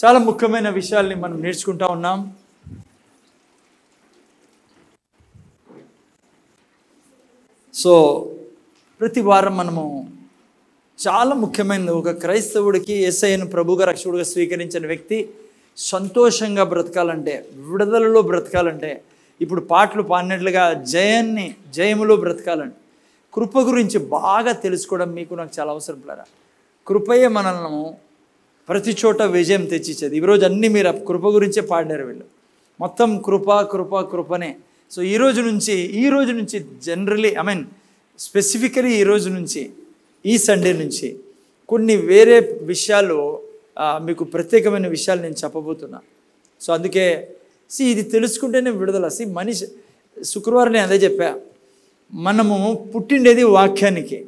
చాలా ముఖ్యమైన విషయాల్ని మనం నేర్చుకుంటా ఉన్నాం. సో ప్రతి వారం మనము చాలా ముఖ్యమైనది, ఒక క్రైస్తవుడికి యేసయ్యను ప్రభువుగా రక్షకుడిగా స్వీకరించిన వ్యక్తి సంతోషంగా బ్రతకాలంటే, విడుదలలో బ్రతకాలంటే, ఇప్పుడు పాటలు పాడినట్లుగా జయములో బ్రతకాలంటే కృప గురించి బాగా తెలుసుకోవడం మీకు నాకు చాలా అవసరం. పిల్లరా, కృపయే మనల్ని ప్రతి చోట విజయం తెచ్చిచ్చేది. ఈరోజు అన్నీ మీరు కృప గురించే పాడినారు, వీళ్ళు మొత్తం కృపనే. సో ఈ రోజు నుంచి జనరలీ స్పెసిఫికలీ ఈరోజు నుంచి, ఈ సండే నుంచి కొన్ని వేరే విషయాలు, మీకు ప్రత్యేకమైన విషయాలు నేను చెప్పబోతున్నా. సో అందుకే ఇది తెలుసుకుంటేనే విడుదల. మనిషి శుక్రవారం నేను అదే చెప్పా, మనము పుట్టిండేది వాక్యానికి.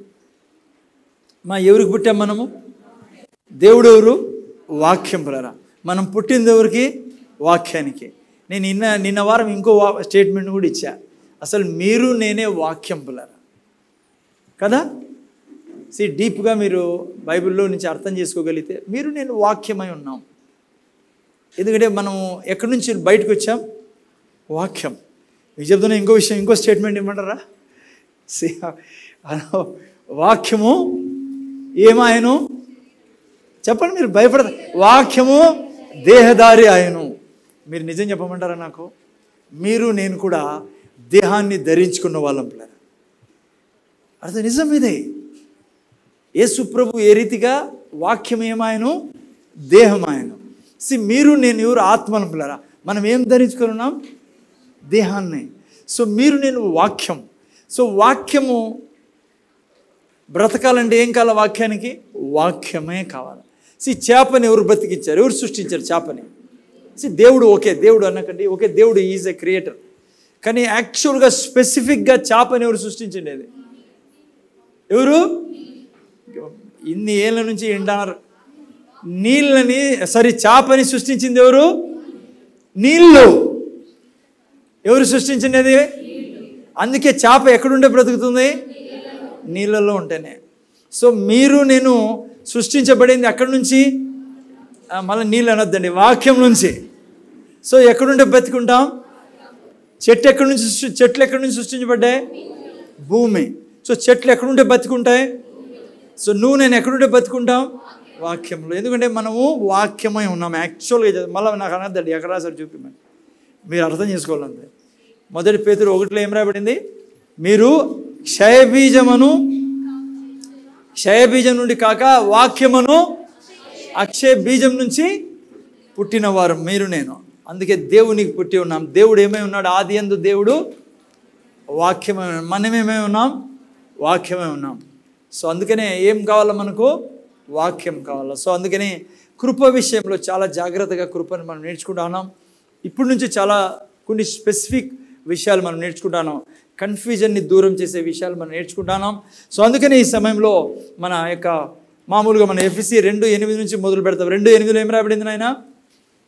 ఎవరికి పుట్టాం మనము? దేవుడు ఎవరు? వాక్యం. పిల్లరా, మనం పుట్టింది ఎవరికి? వాక్యానికి. నేను నిన్న వారం ఇంకో స్టేట్మెంట్ కూడా ఇచ్చా, అసలు మీరు నేనే వాక్యం. పిల్లరా కదా, డీప్గా మీరు బైబిల్లో నుంచి అర్థం చేసుకోగలిగితే మీరు నేను వాక్యమై ఉన్నాం. ఎందుకంటే మనం ఎక్కడి నుంచి బయటకు వచ్చాం? వాక్యం. మీకు చెప్తున్నా ఇంకో విషయం, ఇంకో స్టేట్మెంట్ ఇవ్వమంటారా? వాక్యము ఏమాయను చెప్పండి, మీరు భయపడతారు. వాక్యము దేహధారి ఆయను. మీరు నిజం చెప్పమంటారా నాకు? మీరు నేను కూడా దేహాన్ని ధరించుకున్న వాళ్ళం. పిల్లరా, అర్థం నిజం ఇదే. యేసు ప్రభు ఏ రీతిగా వాక్యం ఏమాయను? దేహమాయను. మీరు నేను ఎవరు? ఆత్మను. పిల్లరా, మనం ఏం ధరించుకుని ఉన్నాం? దేహాన్ని. సో మీరు నేను వాక్యం. సో వాక్యము బ్రతకాలంటే ఏం కావాలి? వాక్యానికి వాక్యమే కావాలి. చేపని ఎవరు బ్రతికించారు? ఎవరు సృష్టించారు చేపని? దేవుడు. దేవుడు అనకండి, దేవుడు ఈజ్ ఎ క్రియేటర్. కానీ యాక్చువల్గా స్పెసిఫిక్గా చేపని ఎవరు సృష్టించండి? ఎవరు? ఇన్ని ఏళ్ళ నుంచి ఎండారు నీళ్ళని, చేపని సృష్టించింది ఎవరు? నీళ్ళు. ఎవరు సృష్టించినది? అందుకే చేప ఎక్కడుంటే బ్రతుకుతుంది? నీళ్ళలో ఉంటేనే. సో మీరు నేను సృష్టించబడింది ఎక్కడి నుంచి? మళ్ళీ నీళ్ళు అనొద్దండి, వాక్యం నుంచి. సో ఎక్కడుంటే బ్రతుకుంటాం? చెట్లు ఎక్కడి నుంచి సృష్టించబడ్డాయి? భూమి. సో చెట్లు ఎక్కడుంటే బతుకుంటాయి? సో నువ్వు నేను ఎక్కడుంటే బతుకుంటాం? వాక్యంలో. ఎందుకంటే మనము వాక్యమై ఉన్నాం యాక్చువల్గా. మళ్ళీ నాకు అనద్దండి ఎక్కడ రాసారు చూపిమని, మీరు అర్థం చేసుకోవాలంటే. 1 పేతురు 1 ఏం రాబడింది? మీరు క్షయబీజం నుండి కాక వాక్యమును అక్షయ బీజం నుంచి పుట్టినవారు మీరు నేను. అందుకే దేవునికి పుట్టి ఉన్నాం. దేవుడు ఏమై ఉన్నాడు? ఆది యందు దేవుడు వాక్యమై ఉన్నాడు. మనమేమై ఉన్నాం? వాక్యమై ఉన్నాం. సో అందుకనే ఏం కావాలో మనకు? వాక్యం కావాలా. సో అందుకని కృప విషయంలో చాలా జాగ్రత్తగా కృపను మనం నేర్చుకుంటా ఉన్నాం. ఇప్పటి నుంచి చాలా కొన్ని స్పెసిఫిక్ విషయాలు మనం నేర్చుకుంటాను. కన్ఫ్యూజన్ని దూరం చేసే విషయాలు మనం నేర్చుకుంటున్నాం. సో అందుకని ఈ సమయంలో మన యొక్క మామూలుగా మన ఎఫెసీ 2:8 నుంచి మొదలు పెడతాం. 2:8 ఏం రాబడింది నాయన?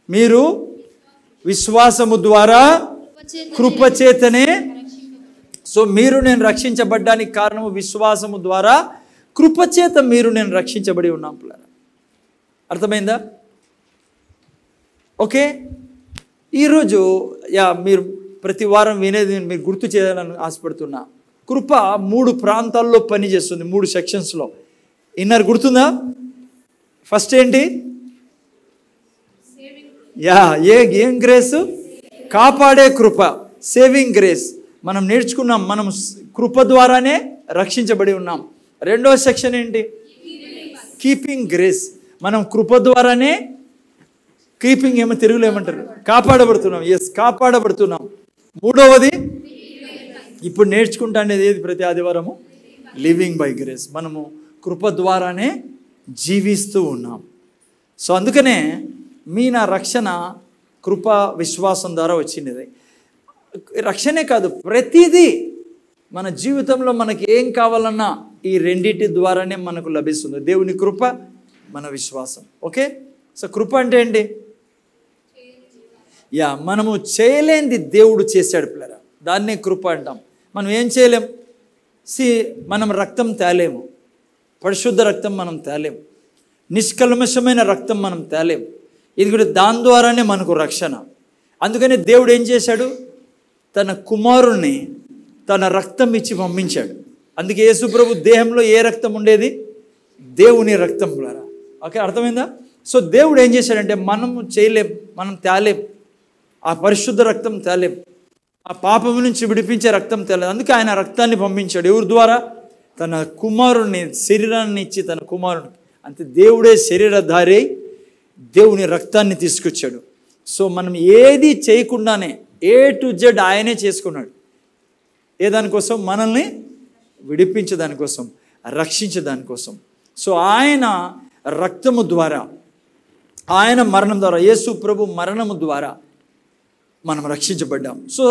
మీరు విశ్వాసము ద్వారా కృపచేతనే. సో మీరు నేను రక్షించబడ్డానికి కారణము విశ్వాసము ద్వారా కృపచేత మీరు నేను రక్షించబడి ఉన్నాం. పిల్లరా, అర్థమైందా? ఓకే. ఈరోజు మీరు ప్రతి వారం వినేది మీరు గుర్తు చేయాలని ఆశపడుతున్నా. కృప 3 ప్రాంతాల్లో పనిచేస్తుంది, 3 సెక్షన్స్లో. గుర్తుందా? ఫస్ట్ ఏంటి? ఏం గ్రేస్? కాపాడే కృప, సేవింగ్ గ్రేస్ మనం నేర్చుకున్నాం. మనం కృప ద్వారానే రక్షించబడి ఉన్నాం. రెండవ సెక్షన్ ఏంటి? Keeping grace. మనం కృప ద్వారానే కీపింగ్ తెలుగులో ఏమంటారు? కాపాడబడుతున్నాం. కాపాడబడుతున్నాం. మూడవది ఇప్పుడు నేర్చుకుంటా అనేది ఏది? ప్రతి ఆదివారము లివింగ్ బై గ్రేస్. మనము కృప ద్వారానే జీవిస్తూ ఉన్నాం. సో అందుకనే నా రక్షణ కృప విశ్వాసం ద్వారా వచ్చినది. రక్షణే కాదు, ప్రతిదీ మన జీవితంలో మనకి ఏం కావాలన్నా ఈ రెండింటి ద్వారానే మనకు లభిస్తుంది. దేవుని కృప, మన విశ్వాసం. ఓకే. సో కృప అంటే ఏంటి? మనము చేయలేనిది దేవుడు చేశాడు. పిల్లరా, దాన్నే కృప అంటాం. మనం ఏం చేయలేం? మనం రక్తం తేలేము, పరిశుద్ధ రక్తం మనం తేలేం, నిష్కల్మషమైన రక్తం మనం తేలేం. ఇది కూడా దాని ద్వారానే మనకు రక్షణ. అందుకని దేవుడు ఏం చేశాడు, తన కుమారుణ్ణి తన రక్తం ఇచ్చి పంపించాడు. అందుకే యేసు ప్రభు దేహంలో ఏ రక్తం ఉండేది, దేవుని రక్తం ద్వారా. ఓకే, అర్థమైందా? సో దేవుడు ఏం చేశాడంటే మనము చేయలేం, మనం తేలేం, ఆ పరిశుద్ధ రక్తం తేలేం, ఆ పాపం నుంచి విడిపించే రక్తం తేలేదు. అందుకే ఆయన రక్తాన్ని పంపించాడు. ఎవరి ద్వారా? తన కుమారుణ్ణి, శరీరాన్ని ఇచ్చి తన కుమారుని. అంతే, దేవుడే శరీరధారి దేవుని రక్తాన్ని తీసుకొచ్చాడు. సో మనం ఏది చేయకుండానే A to Z ఆయనే చేసుకున్నాడు. ఏ దానికోసం? మనల్ని విడిపించదానికోసం, రక్షించదానికోసం. సో ఆయన రక్తము ద్వారా, ఆయన మరణం ద్వారా, యేసు ప్రభు మరణము ద్వారా మనం రక్షించబడ్డాం. సో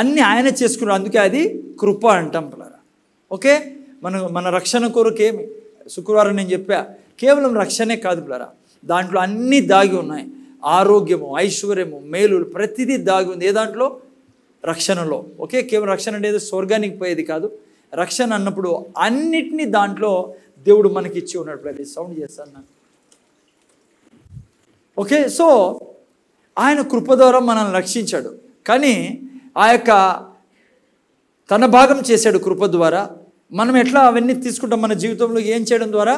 అన్నీ ఆయన చేసుకున్నాడు. అందుకే అది కృప అంటాం పిల్లరా. ఓకే, మన రక్షణ కొరకేమి శుక్రవారం నేను చెప్పా, కేవలం రక్షణే కాదు పిల్లరా, దాంట్లో అన్నీ దాగి ఉన్నాయి. ఆరోగ్యము, ఐశ్వర్యము, మేలులు, ప్రతిదీ దాగి ఉంది. ఏ దాంట్లో? రక్షణలో. ఓకే, కేవలం రక్షణ అనేది స్వర్గానికి పోయేది కాదు. రక్షణ అన్నప్పుడు అన్నిటినీ దాంట్లో దేవుడు మనకి ఇచ్చి ఉన్నాడు. ప్రతి సౌండ్ చేస్తాను నాకు. ఓకే, సో ఆయన కృప ద్వారా మనల్ని రక్షించాడు. కానీ ఆ యొక్క తన భాగం చేశాడు కృప ద్వారా. మనం ఎట్లా అవన్నీ తీసుకుంటాం మన జీవితంలో? ఏం చేయడం ద్వారా?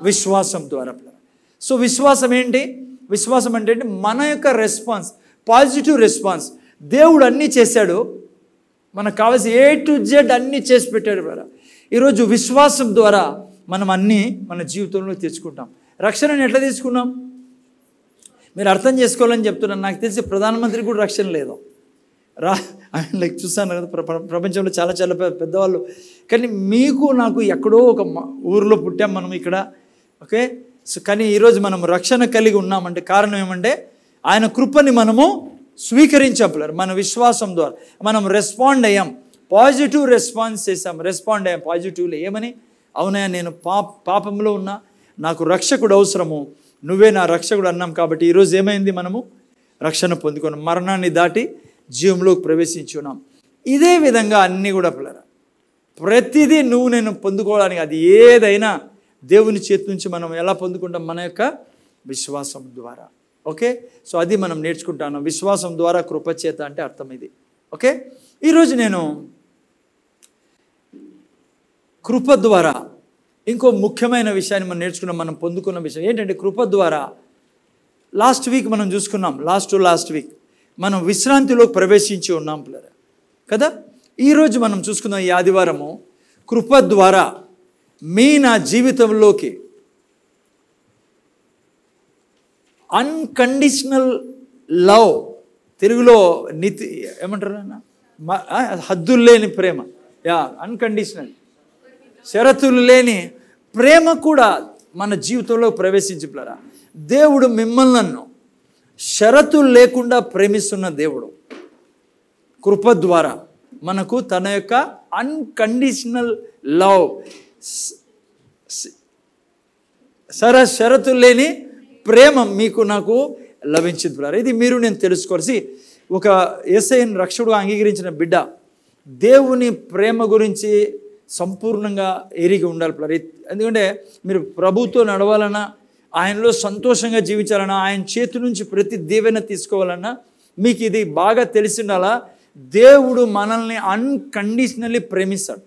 విశ్వాసం ద్వారా. సో విశ్వాసం ఏంటి? విశ్వాసం అంటే మన యొక్క రెస్పాన్స్, పాజిటివ్ రెస్పాన్స్. దేవుడు అన్నీ చేశాడు, మనకు కావాల్సి A to Z అన్నీ చేసి పెట్టాడు బ్రదర్. ఈరోజు విశ్వాసం ద్వారా మనం అన్నీ మన జీవితంలో తెచ్చుకుంటాం. రక్షణను ఎట్లా తీసుకున్నాం మీరు అర్థం చేసుకోవాలని చెప్తున్నాను. నాకు తెలిసి ప్రధానమంత్రికి కూడా రక్షణ లేదు. లైక్ చూస్తాను కదా, ప్రపంచంలో చాలా చాలా పెద్దవాళ్ళు. కానీ మీకు నాకు ఎక్కడో ఒక ఊరిలో పుట్టాం మనం ఇక్కడ. ఓకే, సో కానీ ఈరోజు మనం రక్షణ కలిగి ఉన్నామంటే కారణం ఏమంటే ఆయన కృపని మనము స్వీకరించాం. మన విశ్వాసం ద్వారా మనం రెస్పాండ్ అయ్యాం, పాజిటివ్ రెస్పాన్స్ చేసాం, రెస్పాండ్ అయ్యాం పాజిటివ్లో. ఏమని? అవునా, నేను పాపంలో ఉన్నా, నాకు రక్షకుడు అవసరము, నువ్వే నా రక్షకుడు అన్నాం. కాబట్టి ఈరోజు ఏమైంది? మనము రక్షణ పొందుకున్నాం, మరణాన్ని దాటి జీవంలోకి ప్రవేశించున్నాం. ఇదే విధంగా అన్నీ కూడా పిల్లరా, ప్రతిదీ నువ్వు నేను పొందుకోవడానికి అది ఏదైనా దేవుని చేతి నుంచి మనం ఎలా పొందుకుంటాం? మన యొక్క విశ్వాసం ద్వారా. ఓకే, సో అది మనం నేర్చుకుంటాను. విశ్వాసం ద్వారా కృపచేత అంటే అర్థం ఇది. ఓకే, ఈరోజు నేను కృప ద్వారా ఇంకో ముఖ్యమైన విషయాన్ని మనం నేర్చుకున్నాం. మనం పొందుకున్న విషయం ఏంటంటే కృప ద్వారా లాస్ట్ వీక్ మనం చూసుకున్నాం. లాస్ట్ వీక్ మనం విశ్రాంతిలోకి ప్రవేశించి ఉన్నాం పిల్లరా కదా. ఈరోజు మనం చూసుకున్నాం ఈ ఆదివారము కృప ద్వారా నా జీవితంలోకి అన్కండిషనల్ లవ్, తెలుగులో నీతి ఏమంటారు అన్న, హద్దులు లేని ప్రేమ. అన్కండిషనల్, షరతులు లేని ప్రేమ కూడా మన జీవితంలో ప్రవేశించిపోయారా. దేవుడు మిమ్మల్ని నన్ను షరతులు లేకుండా ప్రేమిస్తున్న దేవుడు. కృప ద్వారా మనకు తన యొక్క అన్కండిషనల్ లవ్, షరతులు లేని ప్రేమ మీకు నాకు లభించింది. ఇది మీరు నేను తెలుసుకోవాల్సి. ఒక యేసయ్యను రక్షకుడుగా అంగీకరించిన బిడ్డ దేవుని ప్రేమ గురించి సంపూర్ణంగా ఎరిగి ఉండాలి. ఎందుకంటే మీరు ప్రభుతో నడవాలన్నా, ఆయనలో సంతోషంగా జీవించాలన్నా, ఆయన చేతి నుంచి ప్రతి దీవెన తీసుకోవాలన్నా మీకు ఇది బాగా తెలిసి ఉండాలా. దేవుడు మనల్ని అన్కండిషనల్లీ ప్రేమిస్తాడు,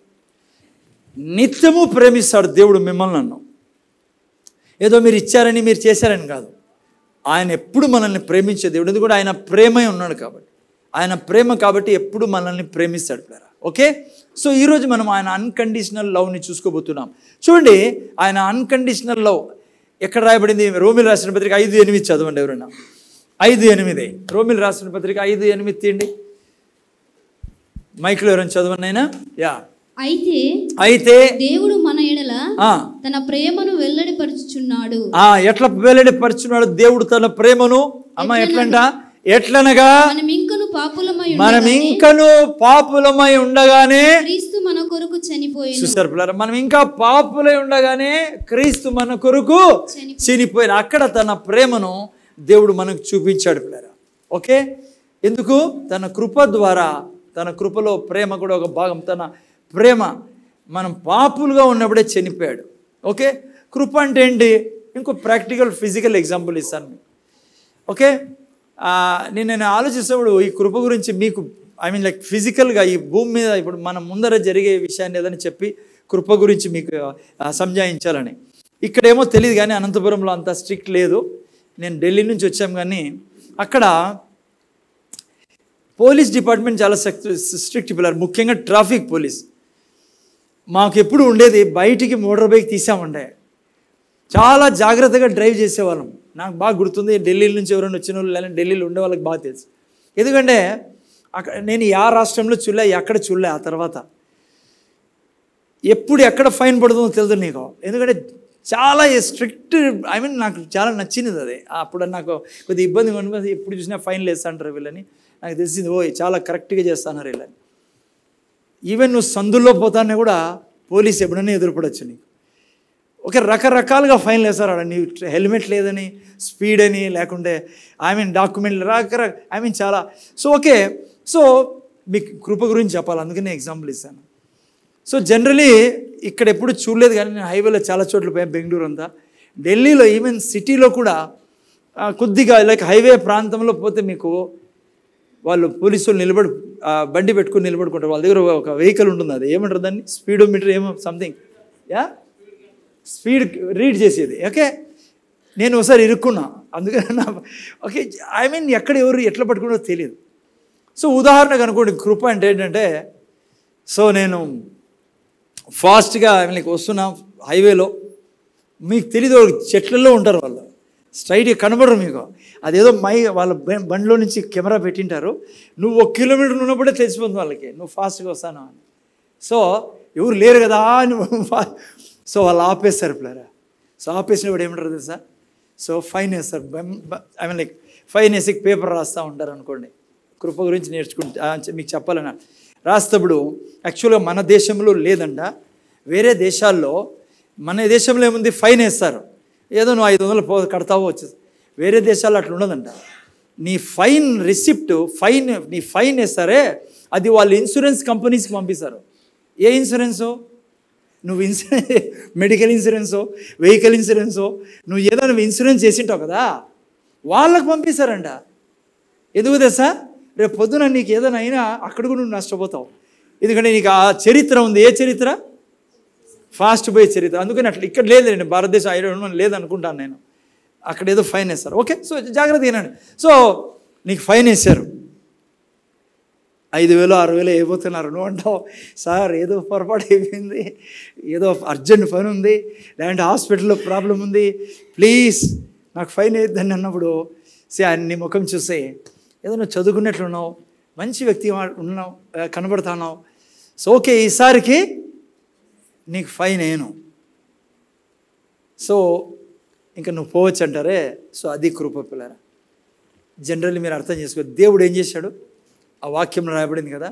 నిత్యము ప్రేమిస్తాడు. దేవుడు మిమ్మల్ని నన్ను ఏదో మీరు ఇచ్చారని మీరు చేశారని కాదు, ఆయన ఎప్పుడు మనల్ని ప్రేమించే దేవుడు. ఎందుకంటే ఆయన ప్రేమే ఉన్నాడు కాబట్టి, ఆయన ప్రేమ కాబట్టి ఎప్పుడు మనల్ని ప్రేమిస్తాడు. ఓకే, సో ఈరోజు మనం ఆయన అన్కండిషనల్ లవ్ని చూసుకోబోతున్నాం. చూడండి, ఆయన అన్కండిషనల్ లవ్ ఎక్కడ రాయబడింది? రోమిల్ రాసిన పత్రిక 5:8 చదవండి ఎవరన్నా. 5:8 రోమిల్ రాసిన పత్రిక 5:8 తీయండి. మైక్లో ఎవరైనా చదవండి అయినా. అయితే దేవుడు మన ఎడల తన ప్రేమను వెల్లడిపరుచుచున్నాడు. ఎట్లా వెల్లడిపరుచున్నాడు దేవుడు తన ప్రేమను? అమ్మ ఎట్లంట? ఎట్లనగా మనం ఇంకను పాపులమై ఉండగానే క్రీస్తు మన కొరకు చనిపోయాడు. చూసారు పిల్లలు, మనం ఇంకా పాపులై ఉండగానే క్రీస్తు మన కొరకు చనిపోయాడు. అక్కడ తన ప్రేమను దేవుడు మనకు చూపించాడు పిల్లలు. ఓకే, ఎందుకు? తన కృప ద్వారా, తన కృపలో ప్రేమ కూడా ఒక భాగం. తన ప్రేమ మనం పాపులుగా ఉన్నప్పుడే చనిపోయాడు. ఓకే, కృప అంటే ఏంటి? ఇంకో ప్రాక్టికల్ ఫిజికల్ ఎగ్జాంపుల్ ఇస్తాను. ఓకే, నేను ఆలోచిస్తున్నప్పుడు ఈ కృప గురించి మీకు లైక్ ఫిజికల్గా ఈ భూమి మీద ఇప్పుడు మన ముందర జరిగే విషయాన్ని ఏదని చెప్పి కృప గురించి మీకు సంజాయించాలని. ఇక్కడేమో తెలియదు కానీ అనంతపురంలో అంత స్ట్రిక్ట్ లేదు. నేను ఢిల్లీ నుంచి వచ్చాం కానీ అక్కడ పోలీస్ డిపార్ట్మెంట్ చాలా స్ట్రిక్ట్ పిల్లలు, ముఖ్యంగా ట్రాఫిక్ పోలీస్. మాకు ఎప్పుడు ఉండేది బయటికి మోటార్ బైక్ తీసామండే చాలా జాగ్రత్తగా డ్రైవ్ చేసేవాళ్ళం. నాకు బాగా గుర్తుంది, ఢిల్లీ నుంచి ఎవరైనా వచ్చిన వాళ్ళు లేదా ఢిల్లీలో ఉండే వాళ్ళకి బాగా తెలుసు. ఎందుకంటే అక్కడ నేను ఆ రాష్ట్రంలో చూడలే, ఎక్కడ చూడలే. ఆ తర్వాత ఎప్పుడు ఎక్కడ ఫైన్ పడుతుందో తెలుసు నీకు, ఎందుకంటే చాలా స్ట్రిక్ట్. నాకు చాలా నచ్చింది అది. అప్పుడు నాకు కొద్దిగా ఇబ్బందిగా ఉంటుంది, ఎప్పుడు చూసినా ఫైన్లు వేస్తాంటారు వీళ్ళని. నాకు తెలిసింది చాలా కరెక్ట్గా చేస్తున్నారు వీళ్ళని. ఈవెన్ నువ్వు సందుల్లో పోతానే కూడా పోలీస్ ఎప్పుడైనా ఎదురుపడవచ్చు నీకు. ఓకే, రకరకాలుగా ఫైన్లు వేస్తారు. నీ హెల్మెట్ లేదని, స్పీడ్ అని, లేకుంటే డాక్యుమెంట్లు రకరకాల చాలా. సో ఓకే, సో మీకు కృప గురించి చెప్పాలి, అందుకని నేను ఎగ్జాంపుల్ ఇస్తాను. సో జనరలీ ఇక్కడ ఎప్పుడు చూడలేదు కానీ నేను హైవేలో చాలా చోట్ల పోయాను, బెంగళూరు అంతా, ఢిల్లీలో, ఈవెన్ సిటీలో కూడా కొద్దిగా లైక్ హైవే ప్రాంతంలో పోతే మీకు వాళ్ళు పోలీసులు బండి పెట్టుకుని నిలబడుకుంటారు. వాళ్ళ దగ్గర ఒక వెహికల్ ఉంటుంది, అది ఏమంటారు దాన్ని, స్పీడోమీటర్ ఏమో సంథింగ్, స్పీడ్ రీడ్ చేసేది. ఓకే, నేను ఒకసారి ఇరుక్కున్నా, అందుకని ఓకే ఎక్కడ ఎవరు ఎట్లా పట్టుకున్నారో తెలియదు. సో ఉదాహరణకు అనుకోండి, కృప అంటే ఏంటంటే, సో నేను ఫాస్ట్గా వస్తున్నా హైవేలో, మీకు తెలీదు చెట్లలో ఉంటారు వాళ్ళు, స్ట్రైట్గా కనబడరు మీకు. అదేదో వాళ్ళ బండిలో నుంచి కెమెరా పెట్టింటారు, నువ్వు 1 కిలోమీటర్ ఉన్నప్పుడే తెలిసిపోతుంది వాళ్ళకి నువ్వు ఫాస్ట్గా వస్తాను అని. సో ఎవరు లేరు కదా సో వాళ్ళు ఆపేస్తారు పిల్లరా. సో ఆపేసినప్పుడు ఏమంటారు తెలుసా, సో ఫైన్ వేస్తారు. ఫైన్ వేసి పేపర్ రాస్తూ ఉంటారు అనుకోండి. కృప గురించి మీకు చెప్పాలని రాస్తప్పుడు యాక్చువల్గా మన దేశంలో లేదంట, వేరే దేశాల్లో. మన దేశంలో ఏముంది, ఫైన్ వేస్తారు, ఏదో నువ్వు 500 కడతావో వచ్చేసి. వేరే దేశాల్లో అట్లా ఉండదంట. నీ ఫైన్ రిసిప్ట్, నీ ఫైన్ వేస్తారే, అది వాళ్ళు ఇన్సూరెన్స్ కంపెనీస్కి పంపిస్తారు. ఏ ఇన్సూరెన్సో, నువ్వు మెడికల్ ఇన్సూరెన్సో, వెహికల్ ఇన్సూరెన్సో, నువ్వు ఏదో ఇన్సూరెన్స్ చేసింటావు కదా, వాళ్ళకు పంపిస్తారంట. ఎందుకు తెలుసా, రేపు పొద్దున నీకు ఏదైనా అయినా అక్కడ కూడా నువ్వు నష్టపోతావు. ఎందుకంటే నీకు ఆ చరిత్ర ఉంది. ఏ చరిత్ర, ఫాస్ట్ పోయే చరిత్ర. అందుకని అట్లా ఇక్కడ లేదండి, భారతదేశం లేదనుకుంటాను నేను. అక్కడ ఏదో ఫైన్ వేస్తారు. ఓకే, సో జాగ్రత్త వినండి. సో నీకు ఫైన్ వేశారు, 5,000 6,000 అయిపోతున్నారు. నువ్వు అంటావు, సార్ ఏదో పొరపాటు అయిపోయింది, ఏదో అర్జెంట్ పని ఉంది, లేదంటే హాస్పిటల్లో ప్రాబ్లం ఉంది, ప్లీజ్ నాకు ఫైన్ వేయద్దని అన్నప్పుడు నీ ముఖం చూస్తే ఏదో నువ్వు చదువుకున్నట్లున్నావు, మంచి వ్యక్తి ఉన్నావు, కనబడుతున్నావు. సో ఓకే, ఈసారికి నీకు ఫైన్ వేయను, సో ఇంకా నువ్వు పోవచ్చు అంటారే. సో అది కృప పిల్లరా. జనరల్లీ మీరు అర్థం చేసుకో, దేవుడు ఏం చేశాడు, ఆ వాక్యంలో రాయబడింది కదా,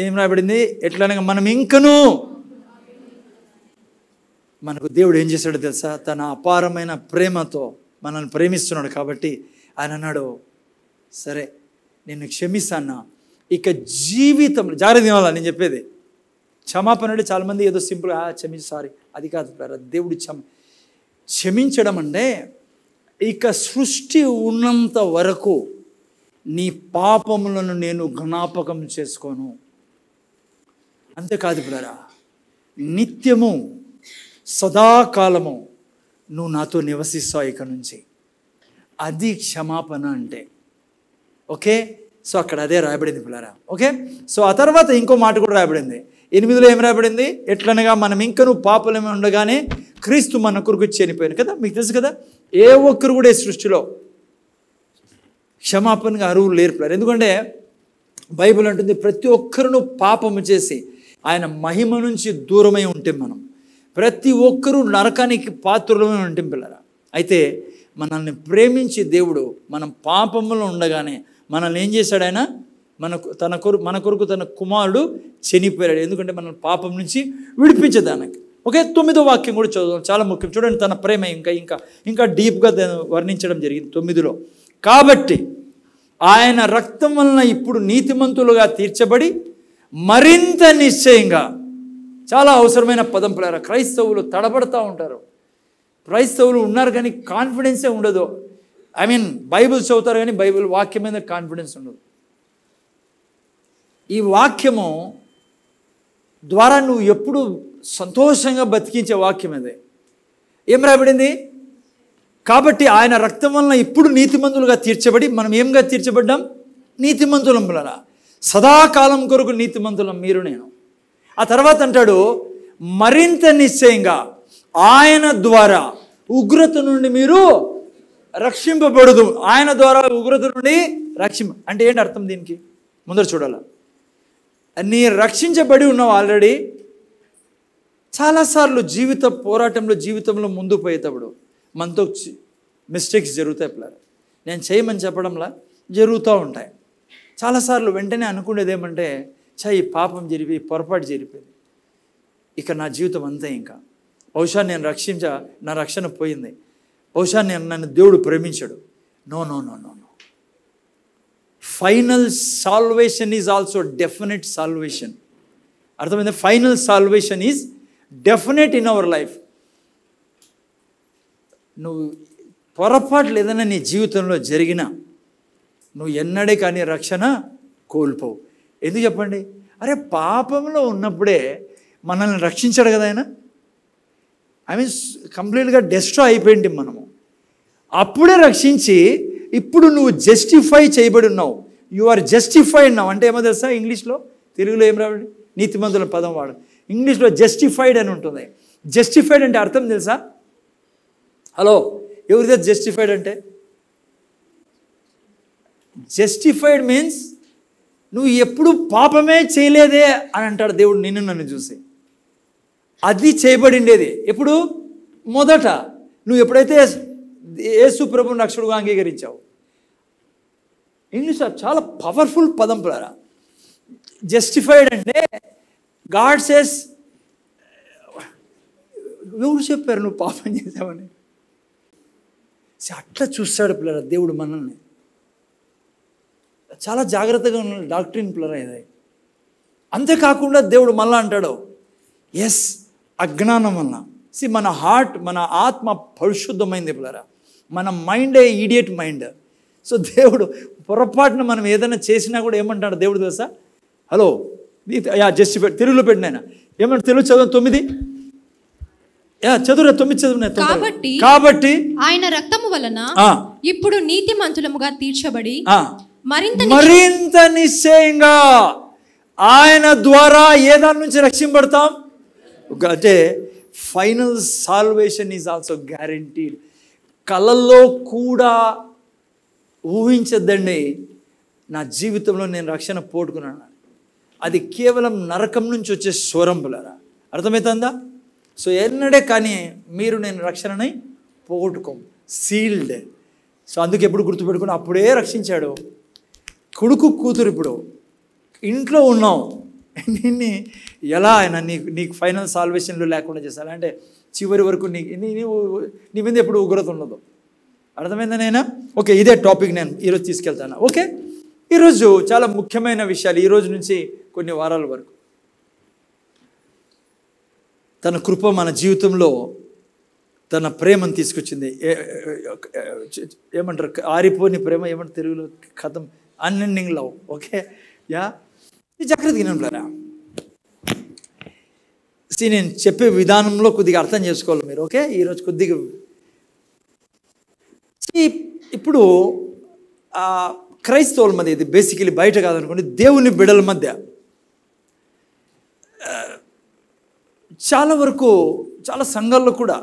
ఏం రాయబడింది, ఎట్లనగా మనం ఇంకనూ, మనకు దేవుడు ఏం చేశాడో తెలుసా, తన అపారమైన ప్రేమతో మనల్ని ప్రేమిస్తున్నాడు కాబట్టి ఆయన అన్నాడు, సరే నేను క్షమిస్తాను, ఇక జీవితంలో జాగ్రత్త తినాలా నేను చెప్పేది. క్షమాపణ అంటే చాలామంది ఏదో సింపుల్ సారీ అది కాదు. దేవుడు క్షమించడం అంటే ఇక సృష్టి ఉన్నంత వరకు నీ పాపములను నేను జ్ఞాపకం చేసుకోను. అంతేకాదు పిల్లరా, నిత్యము సదాకాలము నువ్వు నాతో నివసిస్తావు ఇక నుంచి. అది క్షమాపణ అంటే. ఓకే, సో అక్కడ అదే రాయబడింది పిల్లరా. ఓకే, సో ఆ తర్వాత ఇంకో మాట కూడా రాయబడింది 8లో. ఏం రాయబడింది, ఎట్లనగా మనం ఇంకనూ పాపలమే ఉండగానే క్రీస్తు మన కొరకు చనిపోయాను కదా. మీకు తెలుసు కదా, ఏ ఒక్కరు కూడా ఈ సృష్టిలో క్షమాపణగా అర్హులు లేరు పిల్లలు. ఎందుకంటే బైబిల్ అంటుంది, ప్రతి ఒక్కరును పాపము చేసి ఆయన మహిమ నుంచి దూరమై ఉంటే మనం ప్రతి ఒక్కరూ నరకానికి పాత్రులమై ఉంటాం పిల్లరా. అయితే మనల్ని ప్రేమించి దేవుడు మనం పాపంలో ఉండగానే మనల్ని ఏం చేశాడు, ఆయన మన కొరకు తన కుమారుడు చనిపోయాడు. ఎందుకంటే మన పాపం నుంచి విడిపించేదానికి. ఓకే, 9వ వాక్యం కూడా చదువుదాం, చాలా ముఖ్యం. చూడండి, తన ప్రేమ ఇంకా డీప్గా వర్ణించడం జరిగింది 9లో. కాబట్టి ఆయన రక్తం వలన ఇప్పుడు నీతిమంతులుగా తీర్చబడి మరింత నిశ్చయంగా, చాలా అవసరమైన పదం పిల్లరా. క్రైస్తవులు తడబడతా ఉంటారు, క్రైస్తవులు ఉన్నారు కానీ కాన్ఫిడెన్సే ఉండదు. బైబిల్ చదువుతారు కానీ బైబిల్ వాక్యం మీద కాన్ఫిడెన్స్ ఉండదు. ఈ వాక్యము ద్వారా నువ్వు ఎప్పుడు సంతోషంగా బతికించే వాక్యం అదే. ఏం రాయబడింది? కాబట్టి ఆయన రక్తం వలన ఇప్పుడు నీతిమంతులుగా తీర్చబడి, మనం ఏంగా తీర్చబడ్డాం? నీతిమంతులం వలన. సదాకాలం కొరకు నీతిమంతులం మీరు నేను. ఆ తర్వాత అంటాడు, మరింత నిశ్చయంగా ఆయన ద్వారా ఉగ్రత నుండి మీరు రక్షింపబడదు. ఆయన ద్వారా ఉగ్రత నుండి అంటే ఏంటి అర్థం? దీనికి ముందర చూడాల. నీ రక్షించబడి ఉన్నావు ఆల్రెడీ. చాలాసార్లు జీవితంలో ముందు పోయేటప్పుడు మనతో మిస్టేక్స్ జరుగుతాయి పిల్లలు. నేను చేయమని చెప్పడంలా జరుగుతూ ఉంటాయి. చాలాసార్లు వెంటనే అనుకునేది ఏమంటే, ఈ పాపం పొరపాటు జరిగిపోయింది, ఇక నా జీవితం అంతే, ఇంకా బహుశా నా రక్షణ పోయింది, బహుశా నన్ను దేవుడు ప్రేమించాడు. No no no no no final salvation is also definite salvation. అర్థమైంది? Final salvation is definite in our life. నువ్వు పొరపాట్లు ఏదైనా నీ జీవితంలో జరిగినా నువ్వు ఎన్నడే కానీ రక్షణ కోల్పోవు. ఎందుకు చెప్పండి? అరే పాపంలో ఉన్నప్పుడే మనల్ని రక్షించాడు కదా ఆయన. కంప్లీట్గా డెస్ట్రాయ్ అయిపోయింది మనము. అప్పుడే రక్షించి ఇప్పుడు నువ్వు జస్టిఫై చేయబడి ఉన్నావు. You are justified now. అంటే ఏమో తెలుసా? ఇంగ్లీష్లో, తెలుగులో ఏం రావండి? నీతిమంతుల పదం వాడు. ఇంగ్లీష్లో జస్టిఫైడ్ అని ఉంటుంది. జస్టిఫైడ్ అంటే అర్థం తెలుసా? హలో, ఎవరిదే జస్టిఫైడ్ అంటే? జస్టిఫైడ్ మీన్స్ నువ్వు ఎప్పుడు పాపమే చేయలేదే అని అంటాడు దేవుడు నిన్ను నన్ను చూసి. అది చేయబడిండేది ఎప్పుడు? మొదట నువ్వు ఎప్పుడైతే యేసు ప్రభువుని రక్షకుడుగా అంగీకరించావు. ఇంగ్లీష్లో చాలా పవర్ఫుల్ పదం పిల్లరా. జస్టిఫైడ్ అంటే గాడ్ సేస్, ఎవరు చెప్పారు నువ్వు పాపం చేసావని? అట్లా చూస్తాడు పిల్లరా దేవుడు మనల్ని. చాలా జాగ్రత్తగా ఉన్న డాక్టరీన్ పిల్లరా ఇది. అంతేకాకుండా దేవుడు మళ్ళా అంటాడు, ఎస్, అజ్ఞానం వలన మన హార్ట్, మన ఆత్మ పరిశుద్ధమైంది పిల్లరా. మన మైండే ఈడియట్ మైండ్. సో దేవుడు పొరపాటున మనం ఏదైనా చేసినా కూడా ఏమంటాడు దేవుడు తెలుసా? Hello, justified. తెలుగులో పెట్టిన ఏమంటే తెలుగు చదువు 9 చదువు 9 చదువు. కాబట్టి ఆయన రక్తము వలన ఇప్పుడు నీతిమంతులముగా తీర్చబడి మరింత నిశ్చయంగా ఆయన ద్వారా ఏ దాని నుంచి రక్షింపబడతాం అంటే final salvation is also guaranteed. కళల్లో కూడా ఊహించద్దండి నా జీవితంలో నేను రక్షణ పోగొట్టుకున్నాను. అది కేవలం నరకం నుంచి వచ్చే స్వరం పిల్లరా. అర్థమవుతుందా? సో ఎన్నడే కానీ నేను రక్షణని పోగొట్టుకోం. సీల్డ్. సో అందుకు ఎప్పుడు గుర్తుపెట్టుకుని అప్పుడే రక్షించాడు. కొడుకు కూతురు ఇప్పుడు ఇంట్లో ఉన్నావు, నిన్ను ఎలా ఆయన నీకు ఫైనల్ సాల్వేషన్లో లేకుండా చేశారు అంటే చివరి వరకు నీ మీద ఎప్పుడు ఉగ్రత ఉండదు. అర్థమైందా నేనా? ఓకే, ఇదే టాపిక్ నేను ఈరోజు తీసుకెళ్తాను. ఓకే, ఈరోజు చాలా ముఖ్యమైన విషయాలు. ఈరోజు నుంచి కొన్ని వారాల వరకు తన కృప మన జీవితంలో తన ప్రేమను తీసుకొచ్చింది. ఏమంటారు? ఆరిపోని ప్రేమ ఏమంటారు తెలుగులో? కథం, అన్ఎండింగ్ లవ్. ఓకే, జాగ్రత్తగా వినండి. నేను చెప్పే విధానంలో కొద్దిగా అర్థం చేసుకోవాలి మీరు. ఓకే, ఈరోజు కొద్దిగా ఇప్పుడు క్రైస్తవుల మధ్య, ఇది బేసికలీ బయట కాదనుకోండి, దేవుని బిడ్డల మధ్య చాలా వరకు చాలా సంఘాల్లో కూడా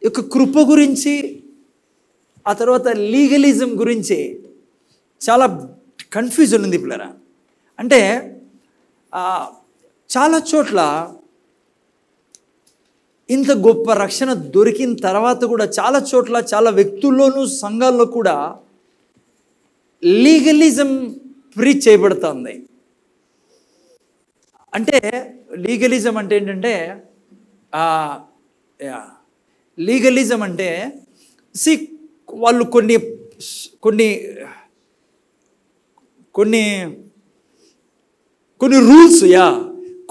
యొక్క కృప గురించి, ఆ తర్వాత లీగలిజం గురించి చాలా కన్ఫ్యూజన్ ఉంది పిల్లరా. అంటే చాలా చోట్ల ఇంత గొప్ప రక్షణ దొరికిన తర్వాత కూడా చాలా చోట్ల, చాలా వ్యక్తుల్లోనూ సంఘాల్లో కూడా లీగలిజం ప్రీచ్ చేయబడుతుంది. అంటే లీగలిజం అంటే ఏంటంటే, లీగలిజం అంటే వాళ్ళు కొన్ని కొన్ని కొన్ని కొన్ని రూల్స్,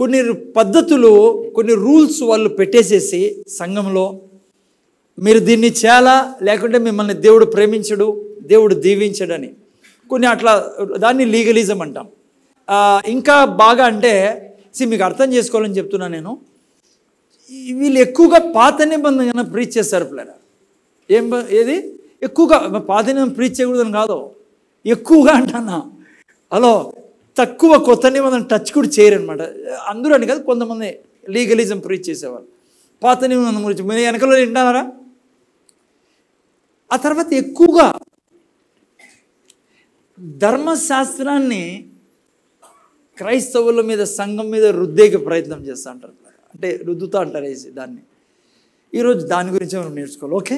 కొన్ని పద్ధతులు, కొన్ని రూల్స్ వాళ్ళు పెట్టేసేసి సంఘంలో మీరు దీన్ని చేయాలా, లేకుంటే మిమ్మల్ని దేవుడు ప్రేమించడు, దేవుడు దీవించడని కొన్ని అట్లా, దాన్ని లీగలిజం అంటాం. ఇంకా బాగా అంటే మీకు అర్థం చేసుకోవాలని చెప్తున్నా నేను. వీళ్ళు ఎక్కువగా పాత నిబంధన ప్రీచ్ చేస్తారు పిల్లరా. ఏది ఎక్కువగా పాత నిబంధన ప్రీచ్ చేయకూడదని కాదు, ఎక్కువగా అంటానా. హలో, తక్కువ కొత్త నిబంధన టచ్ కూడా చేయరనమాట. అందరూ అని కాదు, కొంతమంది లీగలిజం ప్రీచ్ చేసేవాళ్ళు. పాత నిబంధన గురించి మీరు వెనకలో వింటారా. ఆ తర్వాత ఎక్కువగా ధర్మశాస్త్రాన్ని క్రైస్తవుల మీద, సంఘం మీద రుద్దేకి ప్రయత్నం చేస్తూ అంటారు. అంటే రుద్దుతూ అంటారు వేసి దాన్ని. ఈరోజు దాని గురించి మనం నేర్చుకోవాలి. ఓకే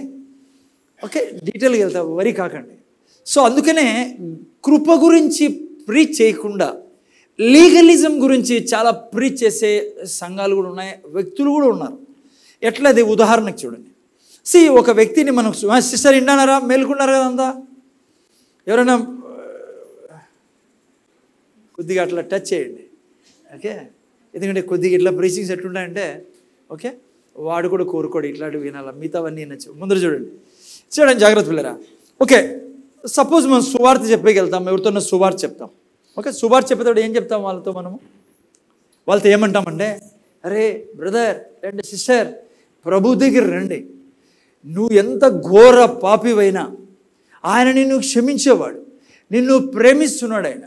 ఓకే, డీటెయిల్గా వెళ్తా, వరి కాకండి. సో అందుకనే కృప గురించి ప్రీచ్ చేయకుండా లీగలిజం గురించి చాలా ప్రీచ్ చేసే సంఘాలు కూడా ఉన్నాయి, వ్యక్తులు కూడా ఉన్నారు. ఎట్లా, అది ఉదాహరణకు చూడండి. ఒక వ్యక్తిని మనం, సిస్టర్ వింటానారా, మేలుకున్నారు కదా అంతా, ఎవరైనా కొద్దిగా అట్లా టచ్ చేయండి. ఓకే, ఎందుకంటే కొద్దిగా ఇట్లా ప్రీచింగ్స్ ఎట్లుంటాయంటే, ఓకే, వాడు కూడా కోరుకోడు ఇట్లాంటివి వినాలా, మిగతావన్నీ వినొచ్చు. ముందర చూడండి జాగ్రత్త పిల్లరా. ఓకే, సపోజ్ మనం సువార్త చెప్పేకి వెళ్తాం, ఎవరితో సువార్త చెప్తాం. ఓకే, సువార్త చెప్పేటప్పుడు ఏం చెప్తాం వాళ్ళతో ఏమంటామంటే, అరే బ్రదర్ అండ్ సిస్టర్, ప్రభు దగ్గర రండి, నువ్వు ఎంత ఘోర పాపివైనా ఆయన నిన్ను క్షమించేవాడు, నిన్ను ప్రేమిస్తున్నాడు, ఆయన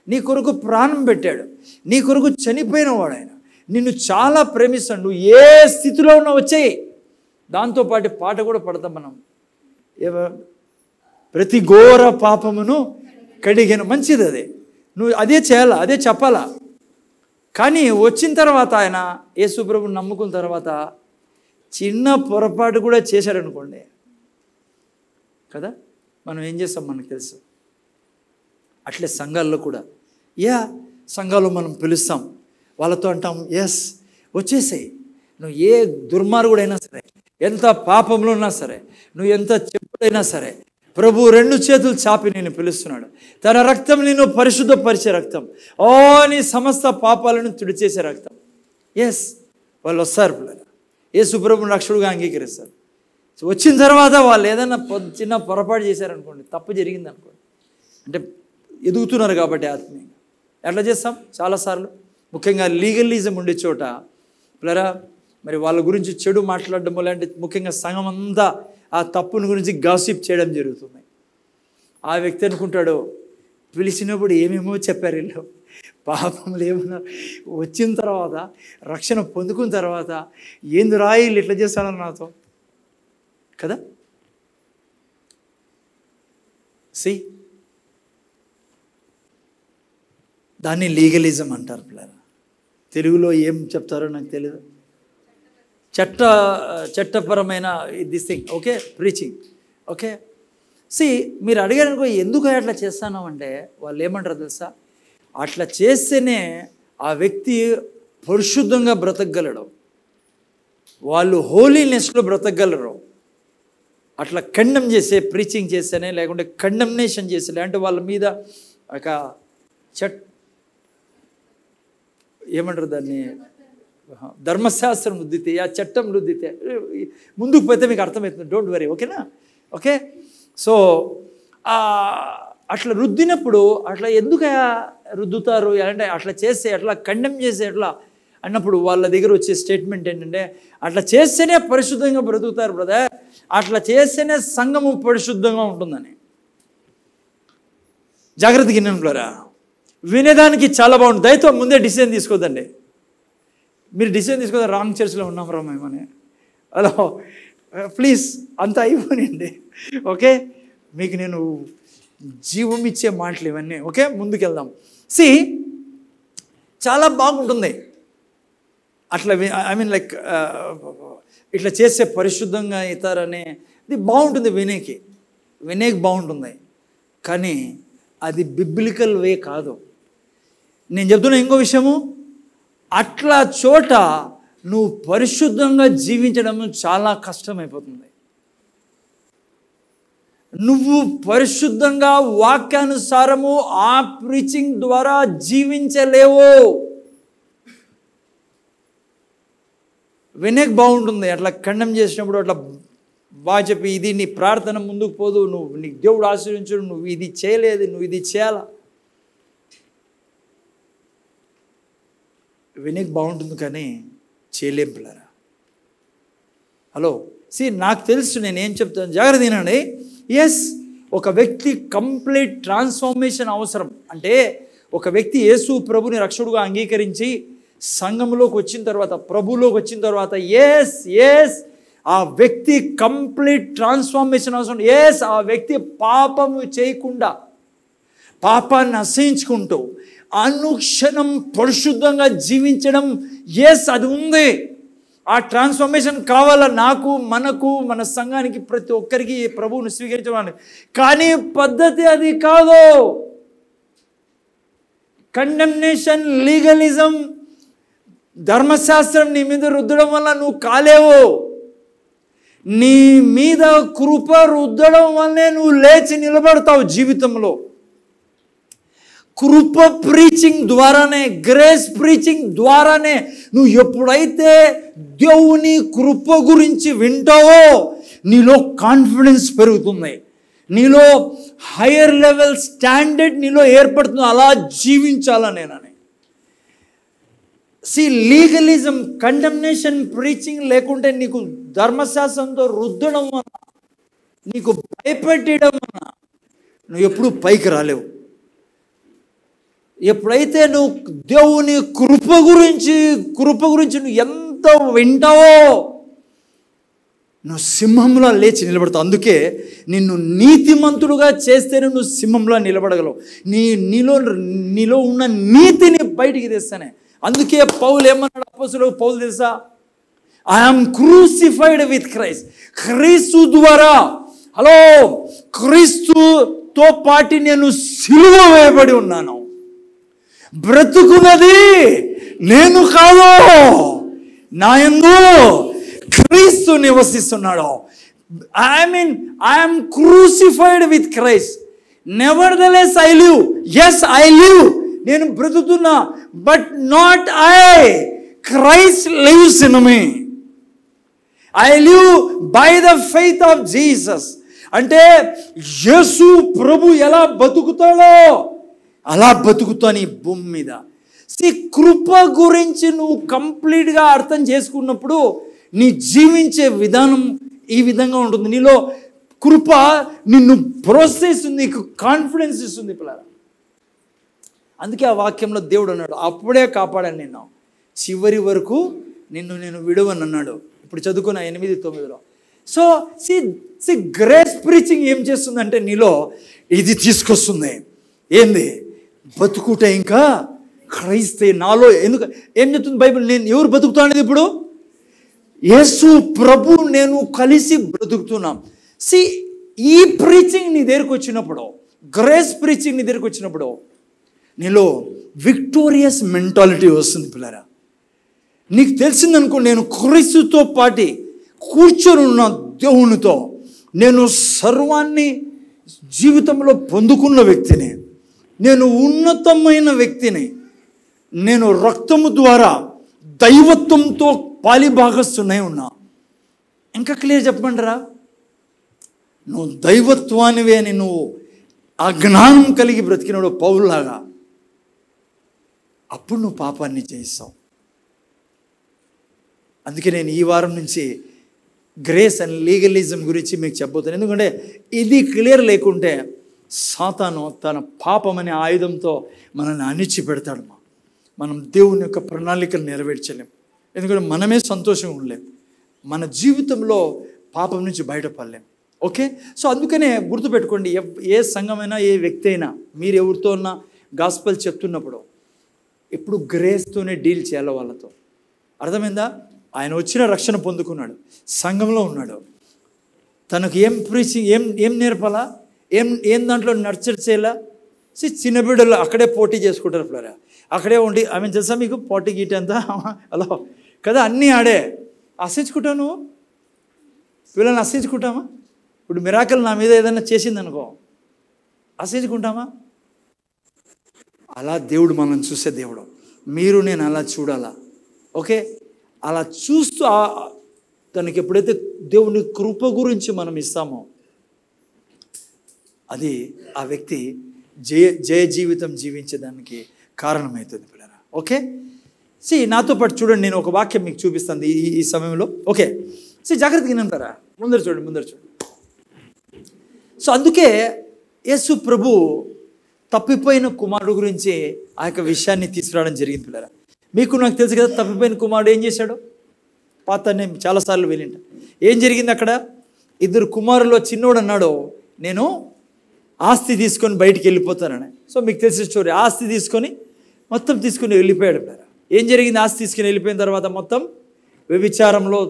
నీ కొరకు ప్రాణం పెట్టాడు, నీ కొరకు చనిపోయిన వాడు, ఆయన నిన్ను చాలా ప్రేమిస్తాడు, నువ్వు ఏ స్థితిలో ఉన్నా వచ్చేయి. దాంతోపాటు పాట కూడా పడతాం మనం, ప్రతి ఘోర పాపమును కడిగాను. మంచిది, అదే నువ్వు అదే చేయాలా, అదే చెప్పాలా. కానీ వచ్చిన తర్వాత ఆయన యేసు ప్రభువుని నమ్ముకున్న తర్వాత చిన్న పొరపాటు కూడా చేశాడనుకోండి కదా, మనం ఏం చేస్తాం మనకు తెలుసు. అట్లే సంఘాల్లో కూడా సంఘాల్లో మనం పిలుస్తాం, వాళ్ళతో అంటాం, ఎస్ వచ్చేసాయి, నువ్వు ఏ దుర్మార్గుడైనా సరే, ఎంత పాపంలో ఉన్నా సరే, నువ్వు ఎంత చెప్పుడైనా సరే, ప్రభు 2 చేతులు చాపి నేను పిలుస్తున్నాడు. తన రక్తం నిన్ను పరిశుద్ధపరిచే రక్తం, నీ సమస్త పాపాలను తుడిచేసే రక్తం. ఎస్, వాళ్ళు వస్తారు పిల్లలు, యేసు ప్రభువుని రక్షకుడుగా అంగీకరిస్తారు. వచ్చిన తర్వాత వాళ్ళు ఏదైనా చిన్న పొరపాటు చేశారనుకోండి, తప్పు జరిగింది అనుకోండి, అంటే ఎదుగుతున్నారు కాబట్టి ఆత్మీయంగా ఎట్లా చేస్తాం చాలాసార్లు. ముఖ్యంగా లీగలిజం ఉండే చోట పిల్లరా, మరి వాళ్ళ గురించి చెడు మాట్లాడడం లాంటి, ముఖ్యంగా సంఘం అంతా ఆ తప్పుని గురించి గాసిప్ చేయడం జరుగుతుంది. ఆ వ్యక్తి అనుకుంటాడు, పిలిచినప్పుడు ఏమేమో చెప్పారు వీళ్ళు, పాపములు ఏమన్నారు, వచ్చిన తర్వాత రక్షణ పొందుకున్న తర్వాత ఏంది రాయిలు ఇట్లా చేస్తాడని నాతో కదా. దాన్ని లీగలిజం అంటారు పిల్లలు. తెలుగులో ఏం చెప్తారో నాకు తెలియదు. చట్టపరమైన this thing, okay, preaching. Okay, మీరు అడిగారనుకో ఎందుకు అట్లా చేస్తాను అంటే, వాళ్ళు ఏమంటారు తెలుసా, అట్లా చేస్తేనే ఆ వ్యక్తి పరిశుద్ధంగా బ్రతకగలడు, వాళ్ళు హోలీనెస్లో బ్రతకగలరు. అట్లా కండెమ్ చేసే ప్రీచింగ్ చేస్తేనే, లేకుంటే కండెమ్నేషన్ చేస్తే, అంటే వాళ్ళ మీద ఒక ఏమంటారు దాన్ని, ధర్మశాస్త్రం రుద్దితే, ఆ చట్టం రుద్దితే ముందుకు పోతే మీకు అర్థమవుతుంది. డోంట్ వరీ, ఓకేనా. ఓకే, సో అట్లా రుద్దినప్పుడు అట్లా ఎందుకు రుద్దుతారు అంటే, అట్లా చేస్తే, అట్లా కండెమ్ చేస్తే ఎట్లా అన్నప్పుడు వాళ్ళ దగ్గర వచ్చే స్టేట్మెంట్ ఏంటంటే, అట్లా చేస్తేనే పరిశుద్ధంగా బ్రతుకుతారు బ్రదర్, అట్లా చేస్తేనే సంఘము పరిశుద్ధంగా ఉంటుందని. జాగ్రత్తగా వినండి, వినేదానికి చాలా బాగుంటుంది. దయతో ముందే డిసిజన్ తీసుకోదండి. మీరు డిసిజన్ తీసుకోదా, రాంగ్ చర్చ్లో ఉన్నాం రా మేమని, హలో ప్లీజ్ అంతా అయిపోయింది. ఓకే, మీకు నేను జీవం ఇచ్చే మాటలు ఇవన్నీ. ఓకే, ముందుకెళ్దాం. చాలా బాగుంటుంది అట్లా, ఐ మీన్ లైక్ ఇట్లా చేస్తే పరిశుద్ధంగా అవుతారనే ఇది బాగుంటుంది, వినేకి బాగుంటుంది. కానీ అది బిబ్లికల్ వే కాదు. నేను చెప్తున్నా ఇంకో విషయము, అట్లా చోట నువ్వు పరిశుద్ధంగా జీవించడం చాలా కష్టమైపోతుంది. నువ్వు పరిశుద్ధంగా వాక్యానుసారము ఆ ప్రీచింగ్ ద్వారా జీవించలేవు. వినేక్ బాగుంటుంది, అట్లా ఖండం చేసినప్పుడు అట్లా బాగా చెప్పి ఇది నీ ప్రార్థన ముందుకు పోదు, నువ్వు నీ దేవుడు ఆశీర్వించడు, నువ్వు ఇది చేయలేదు, నువ్వు ఇది చేయాలా. వినీకి బాగుంటుంది కానీ చేయలేం పిల్లరా. హలో నాకు తెలుసు నేనేం చెప్తాను, జాగ్రత్త వినండి. ఎస్, ఒక వ్యక్తి కంప్లీట్ ట్రాన్స్ఫార్మేషన్ అవసరం. అంటే ఒక వ్యక్తి యేసు ప్రభుని రక్షకుడుగా అంగీకరించి సంఘంలోకి వచ్చిన తర్వాత, ప్రభులోకి వచ్చిన తర్వాత ఎస్ ఆ వ్యక్తి కంప్లీట్ ట్రాన్స్ఫార్మేషన్ అవసరం. ఆ వ్యక్తి పాపము చేయకుండా, పాపాన్ని అసహించుకుంటూ అనుక్షణం పరిశుద్ధంగా జీవించడం, అది ఉంది. ఆ ట్రాన్స్ఫర్మేషన్ కావాలా నాకు, మనకు, మన సంఘానికి, ప్రతి ఒక్కరికి ప్రభువును స్వీకరించడానికి. కానీ పద్ధతి అది కాదు. కండెమ్నేషన్, లీగలిజం, ధర్మశాస్త్రం నీ మీద రుద్దడం వల్ల నువ్వు కాలేవు. నీ మీద కృప రుద్దడం వల్లనే నువ్వు లేచి నిలబడతావు జీవితంలో. కృప ప్రీచింగ్ ద్వారానే, గ్రేస్ ప్రీచింగ్ ద్వారానే నువ్వు ఎప్పుడైతే దేవుని కృప గురించి వింటావో నీలో కాన్ఫిడెన్స్ పెరుగుతుంది, నీలో హైయర్ లెవెల్ స్టాండర్డ్ నీలో ఏర్పడుతుంది. అలా జీవించాలా నేనని. లీగలిజం, కండెమ్నేషన్ ప్రీచింగ్ లేకుంటే నీకు ధర్మశాస్త్రంతో రుద్దడం వల్ల, నీకు భయపెట్టడం వల్ల నువ్వు ఎప్పుడు పైకి రాలేవు. ఎప్పుడైతే నువ్వు దేవుని కృప గురించి నువ్వు ఎంత వింటావో నువ్వు సింహంలో లేచి నిలబడతావు. అందుకే నిన్ను నీతిమంతుడుగా చేస్తేనే నువ్వు సింహంలో నిలబడగలవు. నీలో ఉన్న నీతిని బయటికి తెస్తానే. అందుకే పౌలు ఏమన్నాడు, అపోస్తలుడు పౌలు తెలుసా, ఐఎమ్ క్రూసిఫైడ్ విత్ క్రైస్ట్. క్రీస్తు ద్వారా, హలో, క్రీస్తుతో పాటు నేను సిలువ వేయబడి ఉన్నాను. బ్రతుకున్నది నేను కాదు, నా యందు క్రీస్తు నివసిస్తున్నాడు. I'm crucified with Christ. Nevertheless I live. I live, నేను బ్రతుకుతున్నా. But not I, Christ lives in me. I live by the faith of Jesus. అంటే యేసు ప్రభు ఎలా బతుకుతాడో అలా బతుకుతాను ఈ భూమి మీద. కృప గురించి నువ్వు కంప్లీట్గా అర్థం చేసుకున్నప్పుడు నీ జీవించే విధానం ఈ విధంగా ఉంటుంది. నీలో కృప నిన్ను ప్రోత్సహిస్తుంది, నీకు కాన్ఫిడెన్స్ ఇస్తుంది పిల్లరా. అందుకే ఆ వాక్యంలో దేవుడు అన్నాడు, అప్పుడే కాపాడాను నిన్ను, చివరి వరకు నిన్ను నేను విడవను అన్నాడు. ఇప్పుడు చదువుకున్న 8:9. గ్రేస్ ప్రీచింగ్ ఏం చేస్తుందంటే నీలో ఇది తీసుకొస్తుంది. ఏంది? బతుకుట ఇంకా క్రైస్తే నాలో. ఎందుకు ఏం చెప్తుంది బైబిల్? నేను ఎవరు బతుకుతా అనేది ఇప్పుడు యేసు ప్రభు నేను కలిసి బ్రతుకుతున్నాం. ఈ ప్రీచింగ్ నీ దగ్గరకు వచ్చినప్పుడు, గ్రేస్ ప్రీచింగ్ నీ దగ్గరకు వచ్చినప్పుడు నీలో విక్టోరియస్ మెంటాలిటీ వస్తుంది పిల్లరా. నీకు తెలిసిందనుకో, నేను క్రీస్తుతో పాటి కూర్చొని ఉన్న దేవునితో నేను సర్వాన్ని జీవితంలో పొందుకున్న వ్యక్తిని, నేను ఉన్నతమైన వ్యక్తిని, నేను రక్తము ద్వారా దైవత్వంతో పాలిభాగస్తున్నై ఉన్నా. ఇంకా క్లియర్ చెప్పమంటారా? నువ్వు దైవత్వానివే అని నువ్వు ఆ జ్ఞానం కలిగి బ్రతికినాడు పౌలులాగా, అప్పుడు నువ్వు పాపాన్ని చేయిస్తావు. అందుకే నేను ఈ వారం నుంచి గ్రేస్ అండ్ లీగలిజం గురించి మీకు చెప్పబోతాను. ఎందుకంటే ఇది క్లియర్ లేకుంటే సాతాను తన పాపం అనే ఆయుధంతో మనల్ని అణిచిపెడతాడు. మనం దేవుని యొక్క ప్రణాళికలు నెరవేర్చలేం. ఎందుకంటే మనమే సంతోషంగా ఉండలేం, మన జీవితంలో పాపం నుంచి బయటపడలేం. ఓకే, అందుకనే గుర్తుపెట్టుకోండి, ఏ సంఘమైనా ఏ వ్యక్తి అయినా మీరు ఎవరితో ఉన్నా గాస్పెల్ చెప్తున్నప్పుడు ఎప్పుడు గ్రేస్తోనే డీల్ చేయాలి వాళ్ళతో. అర్థమైందా? ఆయన వచ్చిన రక్షణ పొందుకున్నాడు, సంఘంలో ఉన్నాడు, తనకు ఏం ప్రీచింగ్ ఏం నేర్పాలా, ఏం దాంట్లో నర్చర్ చేయాలా. చిన్న బిడ్డలు అక్కడే పోటీ చేసుకుంటారు పిల్లరా, అక్కడే ఉండి ఆమె తెలుసా మీకు పోటీ గీట అంతా అలా కదా, అన్నీ ఆడే అసహించుకుంటాను. పిల్లల్ని అసహించుకుంటామా? ఇప్పుడు మిరాకిల్ నా మీద ఏదైనా చేసింది అనుకో, అసహించుకుంటామా? అలా దేవుడు మనల్ని చూసే దేవుడు. మీరు నేను అలా చూడాలా. ఓకే, అలా చూస్తూ తనకి ఎప్పుడైతే దేవుని కృప గురించి మనం ఇస్తామో అది ఆ వ్యక్తి జయ జీవితం జీవించేదానికి కారణమవుతుంది పిల్లరా. ఓకే, నాతో పాటు చూడండి, నేను ఒక వాక్యం మీకు చూపిస్తాను ఈ సమయంలో. ఓకే, జాగ్రత్తగా వినంటారా? ముందర చూడండి. సో అందుకే యేసు ప్రభు తప్పిపోయిన కుమారుడు గురించి ఆ యొక్క విషయాన్ని తీసుకురావడం జరిగింది పిల్లరా. మీకు నాకు తెలుసు కదా, తప్పిపోయిన కుమారుడు ఏం చేశాడు? పాత నేను చాలాసార్లు వెళ్ళింటా. ఏం జరిగింది అక్కడ? 2 కుమారుల్లో చిన్నోడు అన్నాడు, నేను ఆస్తి తీసుకొని బయటికి వెళ్ళిపోతానని. సో మీకు తెలిసిన స్టోరీ. ఆస్తి తీసుకొని మొత్తం తీసుకుని వెళ్ళిపోయాడు పిల్లరా. ఏం జరిగింది? ఆస్తి తీసుకుని వెళ్ళిపోయిన తర్వాత మొత్తం వ్యభిచారంలో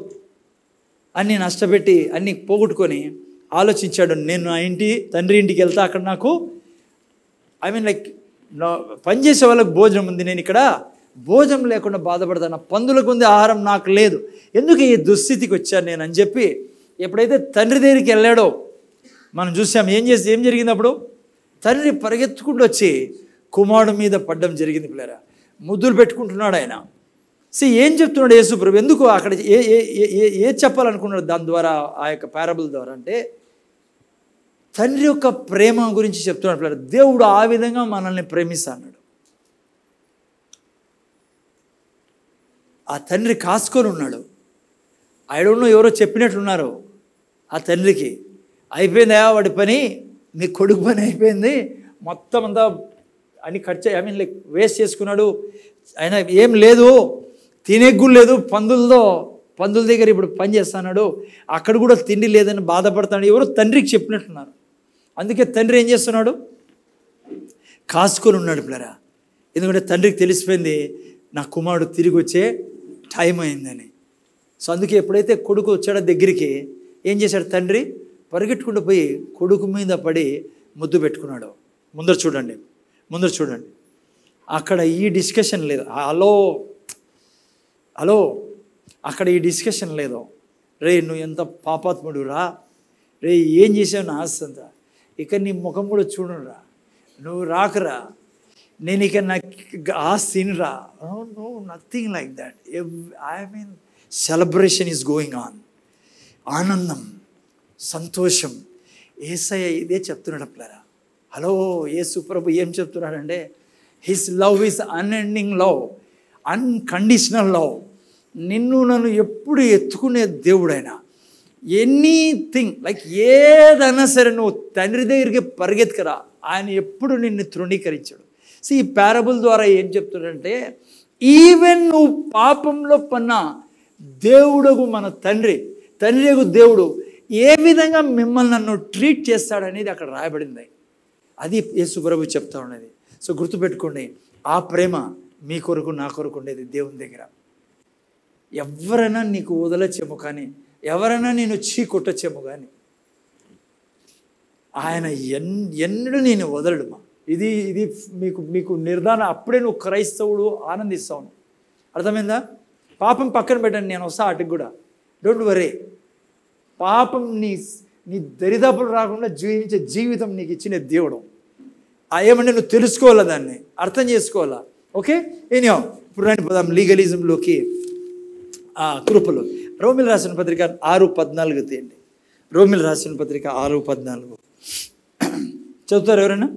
అన్నీ నష్టపెట్టి అన్నీ పోగొట్టుకొని ఆలోచించాడు, నేను నా తండ్రి ఇంటికి వెళ్తా, అక్కడ నాకు పనిచేసే వాళ్ళకి భోజనం ఉంది, నేను ఇక్కడ భోజనం లేకుండా బాధపడతాను, పందులకు ఉంది ఆహారం నాకు లేదు, ఎందుకు ఈ దుస్థితికి వచ్చాను నేను అని చెప్పి ఎప్పుడైతే తండ్రి దగ్గరికి వెళ్ళాడో మనం చూసాం. ఏం జరిగింది అప్పుడు? తండ్రి పరిగెత్తుకుంటూ వచ్చి కుమారుడు మీద పడ్డం జరిగింది పిల్లరా. ముద్దులు పెట్టుకుంటున్నాడు ఆయన. ఏం చెప్తున్నాడు యేసు ప్రభు? ఎందుకు అక్కడ ఏ చెప్పాలనుకున్నాడు దాని ద్వారా, ఆ యొక్క పారబుల్ ద్వారా అంటే తండ్రి యొక్క ప్రేమ గురించి చెప్తున్నాడు పిల్లరా. దేవుడు ఆ విధంగా మనల్ని ప్రేమిస్తాడు. ఆ తండ్రి కాసుకొని ఉన్నాడు. ఐ డోంట్ నో, ఎవరో చెప్పినట్లున్నారు ఆ తండ్రికి, అయిపోయిందా వాడి పని, నీ కొడుకు పని అయిపోయింది, మొత్తం అంతా అని వేస్ట్ చేసుకున్నాడు, ఆయన ఏం లేదు, తినేగ్గు లేదు, పందుల దగ్గర ఇప్పుడు పని చేస్తున్నాడు, అక్కడ కూడా తిండి లేదని బాధపడుతున్నాడు, ఎవరో తండ్రికి చెప్పినట్టున్నారు. అందుకే తండ్రి ఏం చేస్తున్నాడు? కాసుకొని ఉన్నాడు పిల్లరా. ఎందుకంటే తండ్రికి తెలిసిపోయింది నా కుమారుడు తిరిగి వచ్చే టైం అయిందని. సో అందుకే ఎప్పుడైతే కొడుకు వచ్చాడో దగ్గరికి, ఏం చేశాడు తండ్రి? పరిగెట్టుకుంటూ పోయి కొడుకు మీద పడి ముద్దు పెట్టుకున్నాడు. ముందర చూడండి. అక్కడ ఈ డిస్కషన్ లేదు. హలో అక్కడ ఈ డిస్కషన్ లేదు. రే నువ్వు ఎంత పాపాత్ముడు రా, రే ఏం చేసావు నా ఆస్తి అంతా, ఇక నీ ముఖం కూడా చూడరా, నువ్వు రాకరా, నేను ఇక నాకు ఆస్తినిరా. No, nothing like that. Celebration is going on. ఆనందం, సంతోషం. యేసయ్య ఇదే చెప్తున్నాడు అప్పులారా. హలో, యేసు ప్రభు ఏం చెప్తున్నాడంటే his love is unending love, unconditional love. నన్ను ఎప్పుడు ఎత్తుకునే దేవుడైనా, ఎనీథింగ్ ఏదైనా సరే నువ్వు తండ్రి దగ్గరికి పరిగెత్తుకరా, ఆయన ఎప్పుడు నిన్ను తృణీకరించాడు. ఈ పారబుల్ ద్వారా ఏం చెప్తున్నాడంటే, ఈవెన్ నువ్వు పాపంలో పన్న దేవుడకు మన తండ్రియకు దేవుడు ఏ విధంగా మిమ్మల్ని నన్ను ట్రీట్ చేస్తాడనేది అక్కడ రాయబడింది. అది యేసు ప్రభు చెప్తా ఉన్నది. సో గుర్తుపెట్టుకోండి, ఆ ప్రేమ మీ కొరకు నా కొరకు ఉండేది దేవుని దగ్గర. ఎవరైనా నీకు వదలచ్చేమో కానీ, ఎవరైనా నేను కొట్టచ్చేమో కానీ, ఆయన ఎన్నడూ నేను వదలడుమా. ఇది మీకు నిర్ధారణ. అప్పుడే నువ్వు క్రైస్తవుడు ఆనందిస్తావు. అర్థమైందా? పాపం పక్కన పెట్టండి, నేను వస్తా అటుకు కూడా. Don't worry. పాపం నీ దరిదాపులు రాకుండా జీవించే జీవితం నీకు ఇచ్చిన దేవుడు. ఏమంటే నువ్వు తెలుసుకోవాలా, దాన్ని అర్థం చేసుకోవాలా. ఓకే, ఇప్పుడు రండి పోదాం లీగలిజంలోకి. కృపలో రోమిల్ రాసిన పత్రిక 6:14 తీయండి. రోమిల్ రాసిన పత్రిక 6:14 చదువుతారు ఎవరైనా?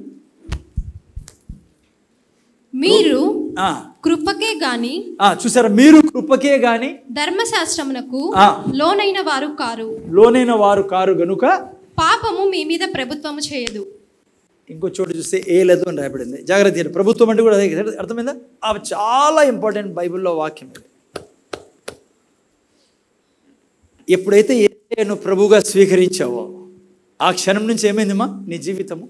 మీరు కృపకే గాని, చూసారా, మీరు కృపకే గాని ధర్మశాస్త్రమునకు లోనైన వారు కారు గనుక పాపము మీ మీద ప్రభుత్వము చేయదు. ఇంకో చోటు చూస్తే ఏ లేదు అని రాయబడింది. జాగ్రత్త, ప్రభుత్వం అంటే కూడా అదే. అర్థమైందా? అవి చాలా ఇంపార్టెంట్ బైబిల్లో వాక్యం. ఎప్పుడైతే నువ్వు ప్రభువుగా స్వీకరించావో ఆ క్షణం నుంచి ఏమైందమ్మా నీ జీవితము?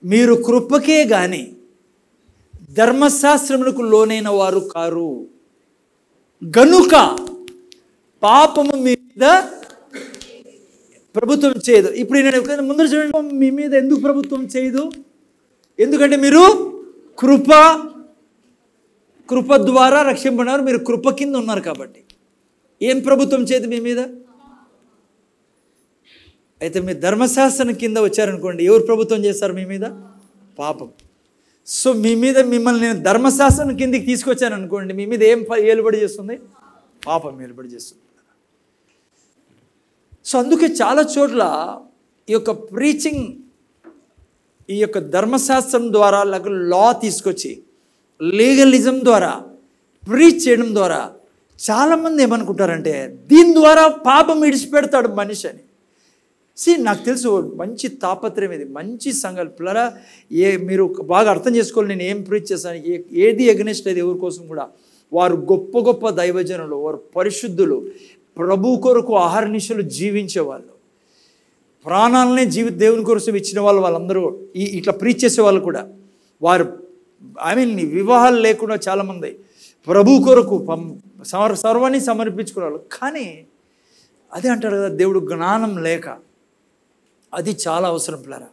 మీరు కృపకే గాని ధర్మశాస్త్రములకు లోనైన వారు కారు గనుక పాపము మీ మీద ప్రభుత్వం చేయదు. ఇప్పుడు నేను ముందర చూడండి, మీ మీద ఎందుకు ప్రభుత్వం చేయదు? ఎందుకంటే మీరు కృప ద్వారా రక్షింపడినారు, మీరు కృప కింద ఉన్నారు కాబట్టి. ఏం ప్రభుత్వం చేయదు మీ మీద? అయితే మీరు ధర్మశాస్త్రం కింద వచ్చారనుకోండి, ఎవరు ప్రభుత్వం చేస్తారు మీ మీద? పాపం. సో మిమ్మల్ని నేను ధర్మశాస్త్రం కిందికి తీసుకొచ్చాను అనుకోండి, మీ మీద ఏం ఏలుబడి చేస్తుంది? పాపం ఏలుబడి చేస్తుంది. సో అందుకే చాలా చోట్ల ఈ యొక్క ప్రీచింగ్, ఈ యొక్క ధర్మశాస్త్రం ద్వారా లేక లా తీసుకొచ్చి లీగలిజం ద్వారా ప్రీచ్ చేయడం ద్వారా చాలామంది ఏమనుకుంటారంటే దీని ద్వారా పాపం విడిచిపెడతాడు మనిషి అని. నాకు తెలుసు మంచి తాపత్రయం ఇది, మంచి సంకల్పరా. మీరు బాగా అర్థం చేసుకోవాలి నేను ఏం ప్రీచ్ చేశాను, ఏది ఎగనెస్ట్ లేదు ఎవరి కోసం కూడా. వారు గొప్ప గొప్ప దైవజనులు, వారు పరిశుద్ధులు, ప్రభు కొరకు ఆహర్నిశలు జీవించేవాళ్ళు, ప్రాణాలనే దేవుని కోసం ఇచ్చిన వాళ్ళందరూ ఇట్లా ప్రీచ్ చేసేవాళ్ళు కూడా. వారు వివాహాలు లేకుండా చాలామంది ప్రభు కొరకు సర్వాన్ని సమర్పించుకునేవాళ్ళు. కానీ అదే అంటారు కదా, దేవుడు జ్ఞానం లేక, అది చాలా అవసరం పిల్లరా.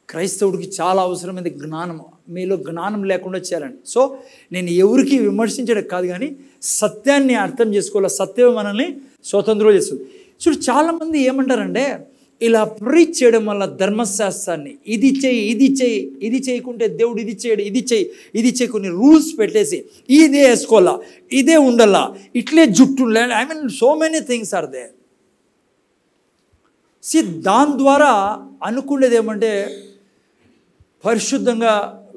క్రైస్తవుడికి చాలా అవసరమైనది జ్ఞానం. మీలో జ్ఞానం లేకుండా చేయాలండి. సో నేను ఎవరికి విమర్శించడం కాదు, కానీ సత్యాన్ని అర్థం చేసుకోవాలి. సత్యం మనల్ని స్వతంత్రం చేస్తుంది. చూడు, చాలామంది ఏమంటారంటే ఇలా ప్రీచ్ చేయడం వల్ల ధర్మశాస్త్రాన్ని ఇది చేయి, ఇది చేయి, ఇది చేయకుంటే దేవుడు ఇది చేయడు, ఇది చేయి, ఇది చేయి, కొన్ని రూల్స్ పెట్టేసి ఇదే వేసుకోవాలా, ఇదే ఉండాలా, ఇట్లే జుట్టు, so many things are there. దాని ద్వారా అనుకునేది ఏమంటే పరిశుద్ధంగా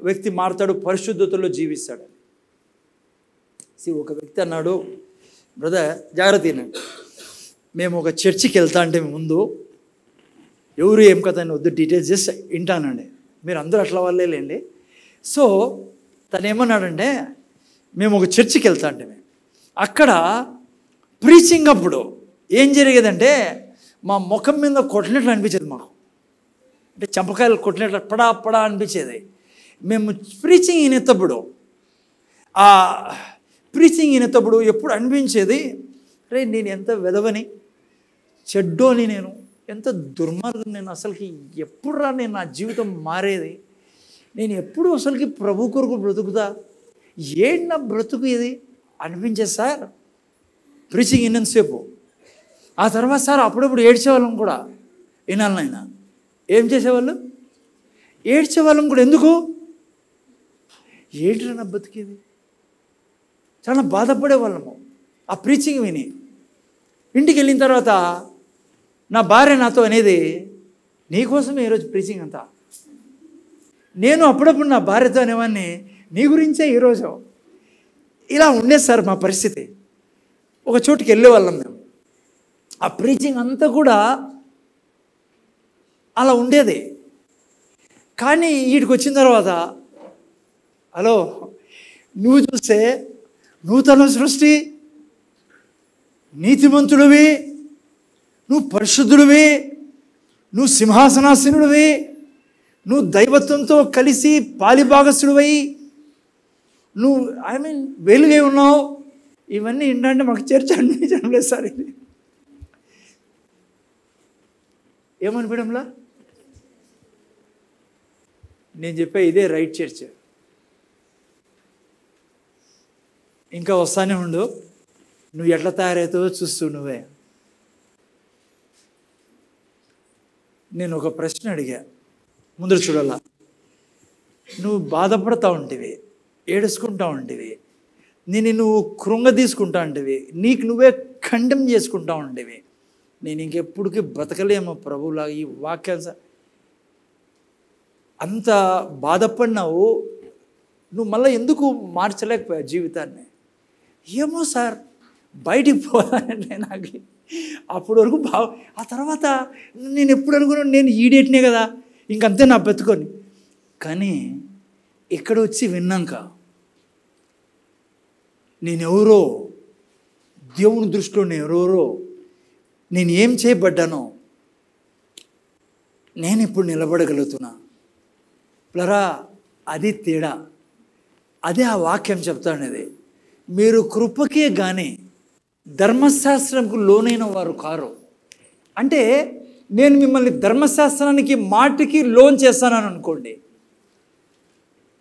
వ్యక్తి మారుతాడు, పరిశుద్ధతలో జీవిస్తాడు. ఒక వ్యక్తి అన్నాడు, బ్రదర్ జాగ్రత్త వినండి, మేము ఒక చర్చికి వెళ్తా అంటే ముందు ఎవరు ఏం కథ అని వద్దు, డీటెయిల్స్ జస్ట్ వింటానండి, మీరు అందరూ అట్లా వాళ్ళేలేండి. సో తను ఏమన్నాడంటే, మేము ఒక చర్చికి వెళ్తా అంటే అక్కడ ప్రీచింగ్ అప్పుడు ఏం జరిగేదంటే మా ముఖం మీద కొట్టినట్లు అనిపించేది, మాకు అంటే చంపకాయలు కొట్టినట్లు పడా పడా అనిపించేది. మేము ప్రీచింగ్ వినేటప్పుడు ఎప్పుడు అనిపించేది, రే నేను ఎంత వెదవని, చెడ్డోని, నేను ఎంత దుర్మార్గం, నేను అసలుకి ఎప్పుడురా నేను నా జీవితం మారేది, నేను ఎప్పుడు అసలుకి ప్రభు కొరకు బ్రతుకుతా, ఏంటి నా బ్రతుకు ఇది అనిపించేది సార్ ప్రీచింగ్ విన్నంతసేపు. ఆ తర్వాత సార్ అప్పుడప్పుడు ఏడ్చేవాళ్ళం కూడా, వినాలనైనా ఏం చేసేవాళ్ళు, ఏడ్చేవాళ్ళం కూడా. ఎందుకు? ఏంటిరా నా బతికేది, చాలా బాధపడేవాళ్ళము ఆ ప్రీచింగ్ విని. ఇంటికి వెళ్ళిన తర్వాత నా భార్య నాతో అనేది, నీకోసమే ఈరోజు ప్రీచింగ్ అంతా. నేను అప్పుడప్పుడు నా భార్యతో అనేవాడిని, నీ గురించే ఈరోజు. ఇలా ఉండేది సార్ మా పరిస్థితి. ఒక చోటుకి వెళ్ళేవాళ్ళం మేము, ఆ ప్రీచింగ్ అంతా కూడా అలా ఉండేది. కానీ వీటికి వచ్చిన తర్వాత, హలో నువ్వు చూస్తే నూతన సృష్టి, నీతిమంతుడివి, నువ్వు పరిశుద్ధుడివి, నువ్వు సింహాసనాసనుడివి, నువ్వు దైవత్వంతో కలిసి పాలిభాగస్తుడివై, నువ్వు వెలుగై ఉన్నావు. ఇవన్నీ ఏంటంటే మాకు చర్చ అనిపించడం లేదు సార్. ఇది ఏమనిపించడంలా? నేను చెప్పే ఇదే రైట్ చర్చ్. ఇంకా వస్తానే ఉండు, నువ్వు ఎట్లా తయారవుతావో చూస్తూ నువ్వే. నేను ఒక ప్రశ్న అడిగా, ముందర చూడాలా. నువ్వు బాధపడతా ఉంటివి, ఏడుచుకుంటా ఉంటివి, నువ్వు కృంగ తీసుకుంటా ఉంటివి, నీకు నువ్వే ఖండం చేసుకుంటా ఉంటివి. నేను ఇంకెప్పటికీ బ్రతకలేమో ప్రభువులా, ఈ వాక్యాలు అంత బాధపడినావు, నువ్వు మళ్ళీ ఎందుకు మార్చలేకపోయావు జీవితాన్ని? ఏమో సార్, బయటికి పోవాలంటే నాకు అప్పటి వరకు ఆ తర్వాత నేను ఎప్పుడు అనుకున్నాను, నేను ఈడేట్నే కదా, ఇంకంతే నా బతుకొని. కానీ ఇక్కడ వచ్చి విన్నాక నేనెవరో, దేవుని దృష్టిలో నేనెవరో, నేను ఏం చేయబడ్డానో నేను ఇప్పుడు నిలబడగలుగుతున్నా. ప్లరా అది తేడా, అదే ఆ వాక్యం చెప్తానేది. మీరు కృపకే కానీ ధర్మశాస్త్రంకు లోనైన వారు కారు. అంటే నేను మిమ్మల్ని ధర్మశాస్త్రానికి మాటికి లోన్ చేస్తానని అనుకోండి,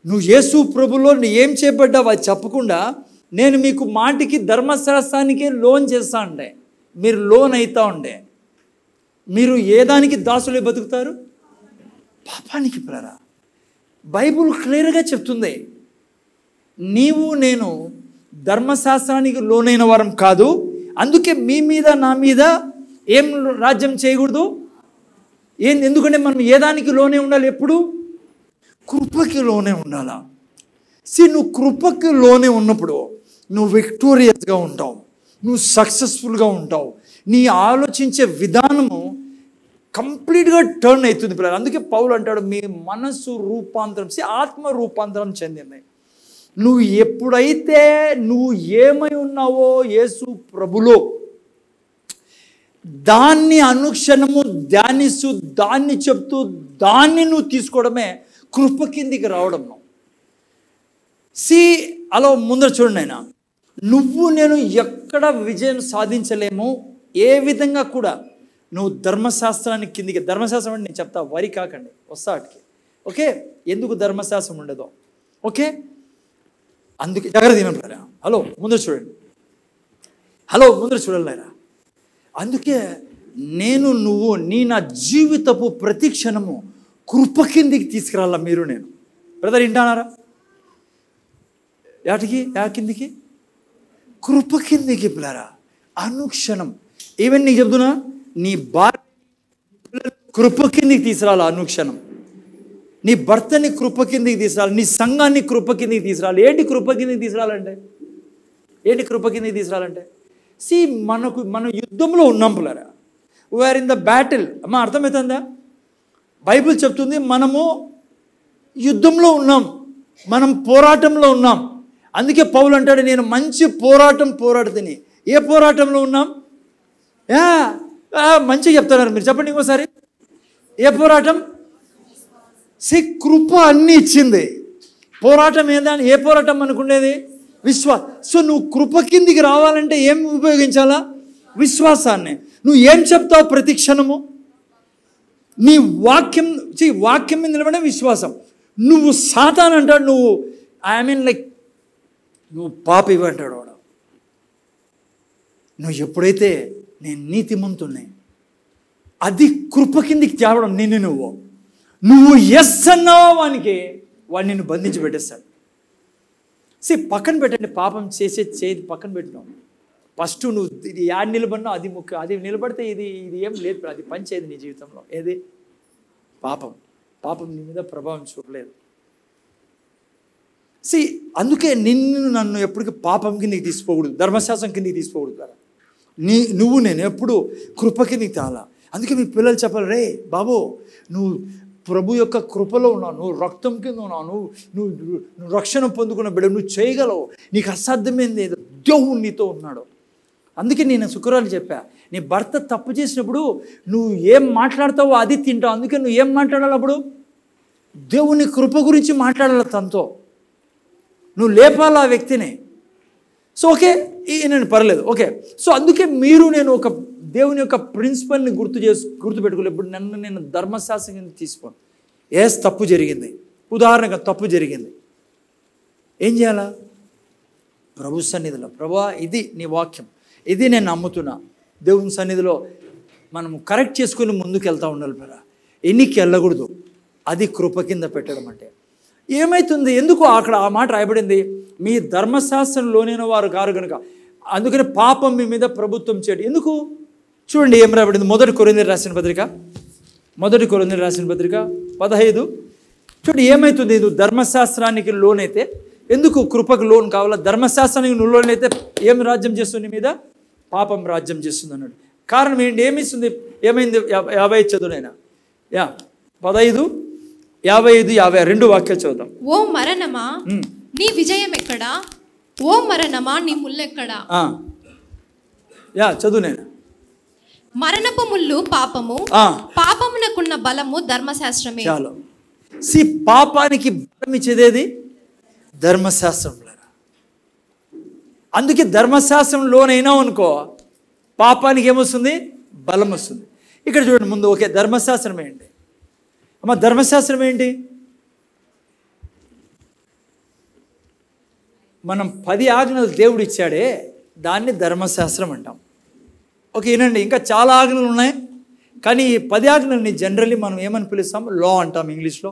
నువ్వు యేసు ప్రభులో నువ్వు ఏం చేయబడ్డావు అది చెప్పకుండా నేను మీకు మాటికి ధర్మశాస్త్రానికే లోన్ చేస్తా ఉండే, మీరు లోన్ అవుతా ఉండే, మీరు ఏ దానికి దాసులే బతుకుతారు? పాపానికి. ప్లరా బైబుల్ క్లియర్గా చెప్తుంది, నీవు నేను ధర్మశాస్త్రానికి లోనైన వారం కాదు, అందుకే మీ మీద నా మీద ఏం రాజ్యం చేయకూడదు? ఎందుకంటే మనం ఏ దానికి లోనే ఉండాలి? ఎప్పుడు కృపకి లోనే ఉండాలా. నువ్వు కృపకి లోనే ఉన్నప్పుడు నువ్వు విక్టోరియస్గా ఉంటావు, నువ్వు సక్సెస్ఫుల్గా ఉంటావు, నీ ఆలోచించే విధానము కంప్లీట్గా టర్న్ అవుతుంది పిల్లలు. అందుకే పౌలు అంటాడు, మీ మనస్సు రూపాంతరం, ఆత్మ రూపాంతరం చెందింది. నువ్వు ఎప్పుడైతే నువ్వు ఏమై ఉన్నావో యేసు ప్రభులో దాన్ని అనుక్షణము ధ్యానిస్తూ, దాన్ని చెప్తూ, దాన్ని నువ్వు తీసుకోవడమే కృప కిందికి రావడం. అలా ముందర చూడండి ఆయన, నువ్వు నేను ఎక్కడ విజయం సాధించలేము, ఏ విధంగా కూడా నువ్వు ధర్మశాస్త్రానికి కిందికి. ధర్మశాస్త్రం అంటే నేను చెప్తా, వరి కాకండి, వస్తా వాటికి. ఓకే, ఎందుకు ధర్మశాస్త్రం ఉండదో? ఓకే, అందుకే జాగ్రత్త తినంటారా. హలో ముందర చూడండి, హలో ముందర చూడాలరా. అందుకే నేను నువ్వు నా జీవితపు ప్రతి క్షణము కృప కిందికి తీసుకురాలా. మీరు నేను బ్రదర్ వింటానారా? కిందికి కృప కిందికి పిల్లరా. అనుక్షణం ఈవెన్ నీకు చెప్తున్నా, నీ భార్య కృప కిందికి తీసుకురాలి. అనుక్షణం నీ భర్తని కృప కిందికి తీసుకురాలి, నీ సంఘాన్ని కృప కిందికి తీసుకురాలి. ఏంటి కృప కిందికి తీసుకురాలంటే? కృప కిందికి తీసుకురాలంటే మనం యుద్ధంలో ఉన్నాం పిల్లరా. We are in the battle. అమ్మ అర్థమవుతుందా? బైబిల్ చెప్తుంది మనము యుద్ధంలో ఉన్నాం, మనం పోరాటంలో ఉన్నాం. అందుకే పౌలు అంటాడు, నేను మంచి పోరాటం పోరాడుతుని. ఏ పోరాటంలో ఉన్నాం? మంచిగా చెప్తున్నారు మీరు, చెప్పండి ఇంకోసారి. ఏ పోరాటం? కృప అన్నీ ఇచ్చింది. పోరాటం ఏందని? ఏ పోరాటం అనుకునేది? సో నువ్వు కృప కిందికి రావాలంటే ఏం ఉపయోగించాలా? విశ్వాసాన్ని. నువ్వు ఏం చెప్తావు ప్రతి క్షణము? నీ వాక్యం మీద నిలబడే విశ్వాసం. నువ్వు సాతాన్ అంటాడు, నువ్వు పాపివి అంటాడు వాడు. నువ్వు ఎప్పుడైతే నేను నీతిమంతుణ్ణి, అది కృప కిందికి తేవడం. నువ్వు ఎస్ అన్నావా వానికి, వాడు నిన్ను బంధించి పెట్టేస్తాడు. పక్కన పెట్టండి, పాపం చేది పక్కన పెట్టినావు. ఫస్ట్ నువ్వు ఇది యాడ్ నిలబడినావు, అది ముఖ్యం. అది నిలబడితే ఇది ఏం లేదు, అది పనిచేయదు నీ జీవితంలో. ఏది? పాపం నీ మీద ప్రభావం చూపలేదు. అందుకే నన్ను ఎప్పటికీ పాపం కిందకి తీసుకోకూడదు, ధర్మశాస్త్రం కిందకి తీసుకోకూడదు కదా. నువ్వు నేను ఎప్పుడు కృప కిందకి తేలా. అందుకే మీ పిల్లలు చెప్పాలి, రే బాబు నువ్వు ప్రభు యొక్క కృపలో ఉన్నావు, నువ్వు రక్తం కింద ఉన్నావు, నువ్వు రక్షణ పొందుకున్న బిడ్డ, నువ్వు చేయగలవు, నీకు అసాధ్యమైంది ఏదో, దేవుడు నీతో ఉన్నాడు. అందుకే నేను శుక్రవారం చెప్పా, నీ భర్త తప్పు చేసినప్పుడు నువ్వు ఏం మాట్లాడతావో అది తింటావు. అందుకే నువ్వు ఏం మాట్లాడాలి అప్పుడు? దేవుని కృప గురించి మాట్లాడాలి తనతో, నువ్వు లేపాలి ఆ వ్యక్తిని. ఓకే, నేను పర్లేదు. ఓకే, అందుకే నేను ఒక దేవుని యొక్క ప్రిన్సిపల్ని గుర్తుపెట్టుకోలేదు. ఇప్పుడు నేను ధర్మశాస్త్రం కింద తీసుకోను. తప్పు జరిగింది, ఉదాహరణగా తప్పు జరిగింది, ఏం చేయాలా? ప్రభు సన్నిధిలో, ప్రభువా ఇది నీ వాక్యం, ఇది నేను నమ్ముతున్నా. దేవుని సన్నిధిలో మనము కరెక్ట్ చేసుకుని ముందుకు వెళ్తూ ఉండాలి. ఎన్నికి వెళ్ళకూడదు. అది కృప కింద పెట్టడం అంటే. ఏమవుతుంది? ఎందుకు అక్కడ ఆ మాట రాయబడింది? మీ ధర్మశాస్త్రంలోనే వారు కారు కనుక, అందుకని పాపం మీ మీద ప్రభుత్వం చేయడం. ఎందుకు? చూడండి ఏం రాయబడింది. మొదటి కొరింథీయులకు రాసిన పత్రిక 15. చూడండి ఏమవుతుంది. నువ్వు ధర్మశాస్త్రానికి లోనైతే ఎందుకు కృపకు లోన్ కావాలా? ధర్మశాస్త్రానికి నువ్వు లోన్ అయితే ఏం రాజ్యం చేస్తుంది? నీ మీద పాపం రాజ్యం చేస్తుంది అన్నాడు. కారణం ఏంటి? ఏమిస్తుంది? ఏమైంది? 50 చదువునైనా 15, 55, 52 వాక్యాలు చదువుతాం. ఓ మరణమా నీ విజయం ఎక్కడా? ఓ మరణమా నీ ముల్లెక్కడా? చదువు నేను. మరణపు ముల్లు పాపము, పాపమునకున్న బలము ధర్మశాస్త్రమే. చాలు. పాపానికి బలం ఇచ్చేదేది? ధర్మశాస్త్రం. అందుకే ధర్మశాస్త్రం లోనైనా అనుకో, పాపానికి ఏమొస్తుంది? బలం వస్తుంది. ఇక్కడ చూడండి ముందు. ఓకే, ధర్మశాస్త్రం ఏంటి అమ్మ? ధర్మశాస్త్రం ఏంటి? మనం 10 ఆజ్ఞలు దేవుడు ఇచ్చాడే, దాన్ని ధర్మశాస్త్రం అంటాం. ఓకే, ఏనండి, ఇంకా చాలా ఆజ్ఞలు ఉన్నాయి, కానీ ఈ 10 ఆజ్ఞలని జనరల్లీ మనం ఏమని పిలుస్తాం? లా అంటాం ఇంగ్లీష్లో,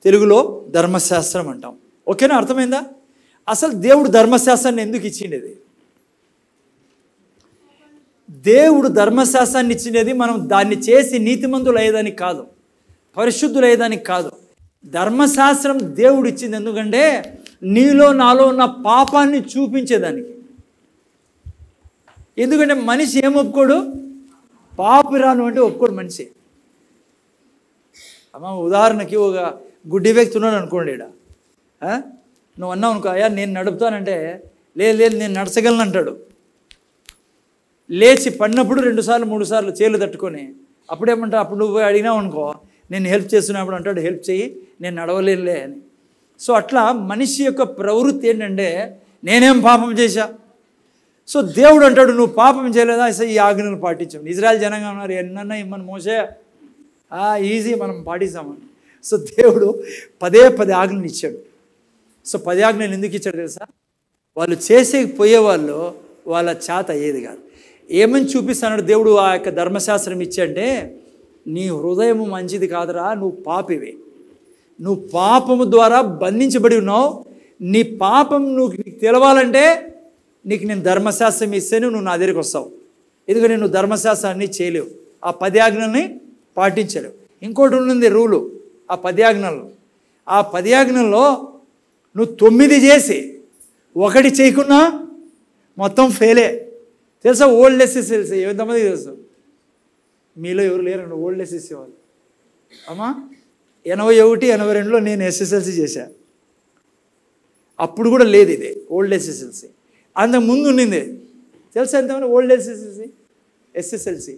తెలుగులో ధర్మశాస్త్రం అంటాం. ఓకేనా? అర్థమైందా? అసలు దేవుడు ధర్మశాస్త్రాన్ని ఎందుకు ఇచ్చిండేది? దేవుడు ధర్మశాస్త్రాన్ని ఇచ్చినది మనం దాన్ని చేసి నీతిమంతులు అయ్యేదానికి కాదు, పరిశుద్ధులు అయ్యేదానికి కాదు. ధర్మశాస్త్రం దేవుడు ఇచ్చింది ఎందుకంటే నీలో నాలో ఉన్న పాపాన్ని చూపించేదానికి. ఎందుకంటే మనిషి ఏం ఒప్పుకోడు? పాపిరాను అంటే ఒప్పుకోడు మనిషి. అమ్మ ఉదాహరణకి ఒక గుడ్డి వ్యక్తి ఉన్నాడు అనుకోండి, ఇక్కడ నువ్వు అన్నావు అనుకో, అయ్యా నేను నడుపుతానంటే లేదు నేను నడచగలను అంటాడు. లేచి పడినప్పుడు 2 సార్లు 3 సార్లు చేలు తట్టుకొని అప్పుడేమంటా, అప్పుడు నువ్వు అడిగినావు అనుకో, నేను హెల్ప్ చేస్తున్నప్పుడు అంటాడు హెల్ప్ చేయి, నేను నడవలేనులే అని. సో అట్లా మనిషి యొక్క ప్రవృత్తి ఏంటంటే నేనేం పాపం చేశా. సో దేవుడు అంటాడు నువ్వు పాపం చేయలేదా, ఈ ఆజ్ఞలు పాటించాం. ఇజ్రాయెల్ జనంగా ఉన్నారు, ఎన్నన్నా ఇమ్మని మోసే ఈజీ మనం పాటిస్తామని. సో దేవుడు 10 ఆజ్ఞలు ఇచ్చాడు. సో 10 ఆజ్ఞలు ఎందుకు ఇచ్చాడు తెలుసా? వాళ్ళు పోయేవాళ్ళు వాళ్ళ చేత అయ్యేది కాదు. ఏమని చూపిస్తున్నాడు దేవుడు ఆ యొక్క ధర్మశాస్త్రం ఇచ్చంటే, నీ హృదయం మంచిది కాదురా, నువ్వు పాపివి, నువ్వు పాపము ద్వారా బంధించబడి ఉన్నావు. నీ పాపం నీకు తెలవాలంటే నీకు నేను ధర్మశాస్త్రం ఇస్తేనే నువ్వు నా దగ్గరికి వస్తావు. ఎందుకంటే నువ్వు ధర్మశాస్త్రాన్ని చేయలేవు, ఆ 10 ఆజ్ఞల్ని పాటించలేవు. ఇంకోటి ఉంది రూలు, ఆ 10 ఆజ్ఞలు. ఆ 10 ఆజ్ఞల్లో నువ్వు 9 చేసి 1 చేయకున్నా మొత్తం ఫెయిలే. తెలుసా? ఓల్డ్ ఎస్ఎస్ఎల్సీ ఎంతమంది తెలుసు? మీలో ఎవరు లేరండి ఓల్డ్ ఎస్ఎస్సీ వాళ్ళు. అమ్మా 81, 82లో నేను ఎస్ఎస్ఎల్సీ చేశాను. అప్పుడు కూడా లేదు ఇది ఓల్డ్ ఎస్ఎస్ఎల్సీ. అంతకు ముందు ఉండింది తెలుసా ఎంతమంది ఓల్డ్ ఎస్ఎస్ఎల్సీ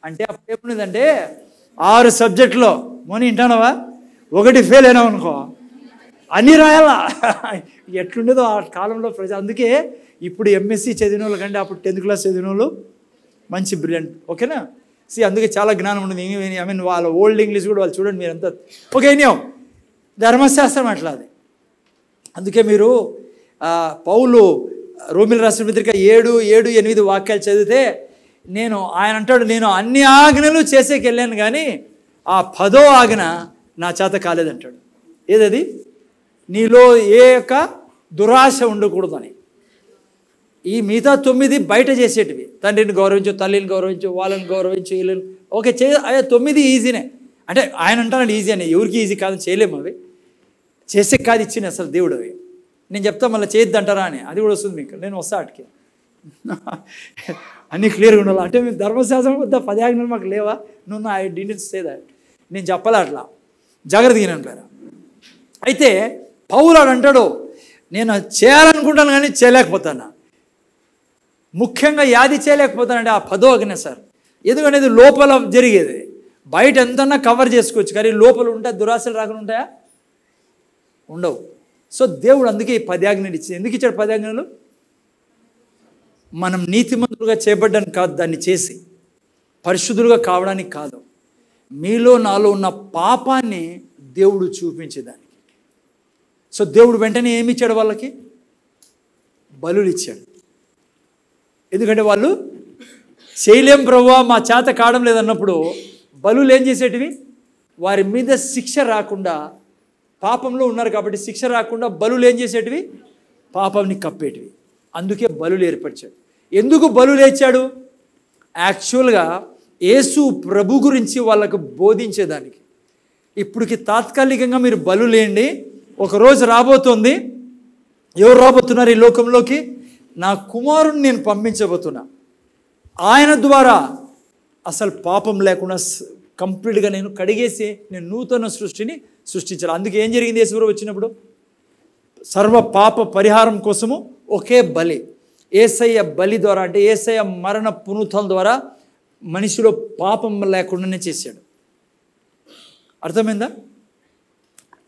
అంటే అప్పుడు ఏముండేదంటే 6 సబ్జెక్టులో మొన్న వింటానవా 1 ఫెయిల్ అయినావు అనుకో అన్నీ రాయాలా. ఎట్లుండేదో ఆ కాలంలో అందుకే ఇప్పుడు ఎంఎస్సి చదివిన వాళ్ళ కంటే అప్పుడు 10th క్లాస్ చదివిన వాళ్ళు మంచి బ్రిలియంట్. ఓకేనా? అందుకే చాలా జ్ఞానం ఉంటుంది. ఐ మీన్ వాళ్ళ ఓల్డ్ ఇంగ్లీష్ కూడా వాళ్ళు చూడండి మీరు అంతా. ఓకే అయినా ధర్మశాస్త్రం అట్లా అది. అందుకే మీరు పౌలు రోమిల రాసిన పత్రిక 7:8 వాక్యాలు చదివితే ఆయన అంటాడు, నేను అన్ని ఆజ్ఞలు చేసేకి వెళ్ళాను కానీ ఆ 10వ ఆజ్ఞ నా చేత కాలేదంటాడు. ఏదది? నీలో ఏ యొక్క దురాశ ఉండకూడదని. ఈ మిగతా 9 బయట చేసేటివి, తండ్రిని గౌరవించు, తల్లిని గౌరవించు, వాళ్ళని గౌరవించు, వీళ్ళని ఓకే 9 ఈజీనే. అంటే ఆయన అంటానండి ఈజీ అని, ఎవరికి ఈజీ కాదని చేయలేము. అవి చేసే కాదు ఇచ్చిన అసలు దేవుడు. అవి నేను చెప్తా మళ్ళీ చేయొద్దు అంటారా అని, అది కూడా వస్తుంది మీకు. నేను వస్తా అటుకి అన్నీ క్లియర్గా ఉండాలి. అంటే మీరు ధర్మశాస్త్రం వద్ద 10 ఆజ్ఞలు మాకు లేవా? నువ్వు ఐ డిడ్ంట్ సే దట్, నేను చెప్పలే అట్లా, జాగ్రత్తగా అంటారా. అయితే పౌలు అంటాడు నేను చేయాలనుకుంటాను కానీ చేయలేకపోతాను. ముఖ్యంగా యాది చేయలేకపోతానంటే ఆ 10వ ఆజ్ఞ సార్. ఎందుకంటే ఇది లోపల జరిగేది, బయట ఎంతన్నా కవర్ చేసుకోవచ్చు కానీ లోపల ఉంటే దురాశలు రాకుండా ఉంటాయా? ఉండవు. సో దేవుడు అందుకే ఈ 10 ఆజ్ఞలు ఇచ్చింది. ఎందుకు ఇచ్చాడు 10 ఆజ్ఞలు? మనం నీతిమంతులుగా చేయబడ్డానికి కాదు, దాన్ని చేసి పరిశుద్ధులుగా కావడానికి కాదు, మీలో నాలో ఉన్న పాపాన్ని దేవుడు చూపించేదానికి. సో దేవుడు వెంటనే ఏమి ఇచ్చాడు? వాళ్ళకి బలులు ఇచ్చాడు. ఎందుకంటే వాళ్ళు చేయలేం ప్రభువా మా చేత కావడం లేదన్నప్పుడు బలులు ఏం చేసేటివి? వారి మీద శిక్ష రాకుండా, పాపంలో ఉన్నారు కాబట్టి శిక్ష రాకుండా బలులు ఏం చేసేటివి? పాపంని కప్పేటివి. అందుకే బలులు ఏర్పరిచాడు. ఎందుకు బలులు ఇచ్చాడు? యాక్చువల్గా యేసు ప్రభు గురించి వాళ్ళకు బోధించేదానికి. ఇప్పటికి తాత్కాలికంగా మీరు బలులేండి, ఒకరోజు రాబోతోంది. ఎవరు రాబోతున్నారు ఈ లోకంలోకి? నా కుమారుని నేను పంపించబోతున్నా, ఆయన ద్వారా అసలు పాపం లేకుండా కంప్లీట్గా నేను కడిగేసి నేను నూతన సృష్టిని సృష్టించాను. అందుకే ఏం జరిగింది? యేసుప్రభు వచ్చినప్పుడు సర్వ పాప పరిహారం కోసము ఒకే బలి, యేసయ్య బలి ద్వారా, అంటే యేసయ్య మరణ పునరుత్థానం ద్వారా మనిషిలో పాపం లేకుండానే చేశాడు. అర్థమైందా?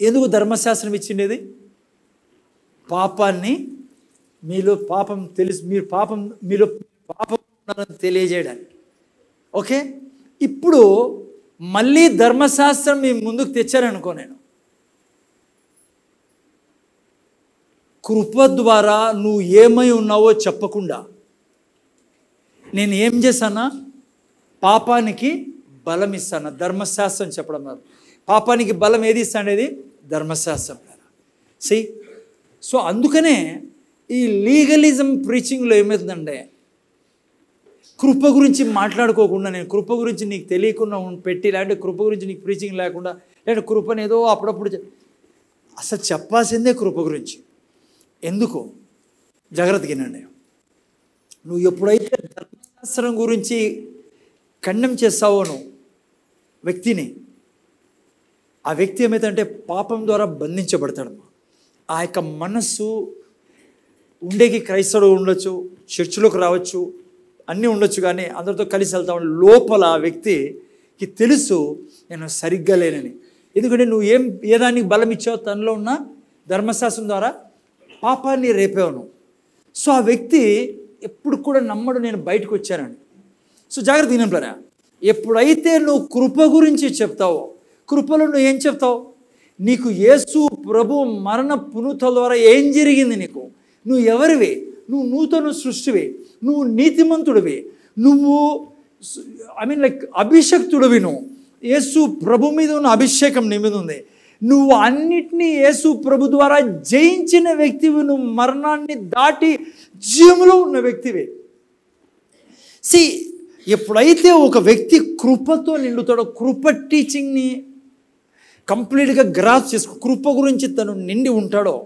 ఎందుకు ధర్మశాస్త్రం ఇచ్చిండేది? పాపాన్ని మీలో పాపం తెలుసు, మీలో పాపం ఉన్నారని తెలియజేయడానికి. ఓకే, ఇప్పుడు మళ్ళీ ధర్మశాస్త్రం మీ ముందుకు తెచ్చారనుకో, నేను కృప ద్వారా నువ్వు ఏమై ఉన్నావో చెప్పకుండా నేను ఏం చేశానా? పాపానికి బలం ఇస్తాను. ధర్మశాస్త్రం చెప్పడం కాదు, పాపానికి బలం ఏది ఇస్తానేది? ధర్మశాస్త్రం. సో అందుకనే ఈ లీగలిజం ప్రీచింగ్లో ఏమవుతుందంటే కృప గురించి మాట్లాడుకోకుండా, నేను కృప గురించి నీకు తెలియకుండా పెట్టి, లేదంటే కృప గురించి నీకు ప్రీచింగ్ లేకుండా, లేదంటే కృపను ఏదో అప్పుడప్పుడు అసలు చెప్పాల్సిందే కృప గురించి. ఎందుకు? జాగ్రత్తగా వినండి. నువ్వు ఎప్పుడైతే ధర్మశాస్త్రం గురించి ఖండం చేస్తావో నువ్వు వ్యక్తిని, ఆ వ్యక్తి ఏమైతే పాపం ద్వారా బంధించబడతాడు. ఆ యొక్క మనస్సు ఉండేకి క్రైస్తవుడు ఉండొచ్చు, చర్చిలోకి రావచ్చు, అన్నీ ఉండొచ్చు, కానీ అందరితో కలిసి వెళ్తా ఉండే లోపల ఆ వ్యక్తికి తెలుసు నేను సరిగ్గా లేనని. ఎందుకంటే నువ్వు ఏ దానికి బలం ఇచ్చావు? తనలో ఉన్న ధర్మశాస్త్రం ద్వారా పాపాన్ని రేపావు నువ్వు. సో ఆ వ్యక్తి ఎప్పుడు కూడా నమ్మడు నేను బయటకు వచ్చానని. సో జాగ్రత్త వినంటారా, ఎప్పుడైతే నువ్వు కృప గురించి చెప్తావో, కృపలో నువ్వు ఏం చెప్తావు? నీకు యేసు ప్రభు మరణ పునరుత్థానం ద్వారా ఏం జరిగింది, నువ్వు ఎవరివి, నువ్వు నూతన సృష్టివి, నువ్వు నీతిమంతుడివి, నువ్వు అభిషక్తుడివి, నువ్వు యేసు ప్రభు మీద ఉన్న అభిషేకం నీ మీద ఉంది, నువ్వు అన్నిటినీ యేసు ప్రభు ద్వారా జయించిన వ్యక్తివి, నువ్వు మరణాన్ని దాటి జీవంలో ఉన్న వ్యక్తివి. ఎప్పుడైతే ఒక వ్యక్తి కృపతో నిండుతాడో, కృప టీచింగ్ని కంప్లీట్గా గ్రాస్ చేసుకో, కృప గురించి తను నిండి ఉంటాడో,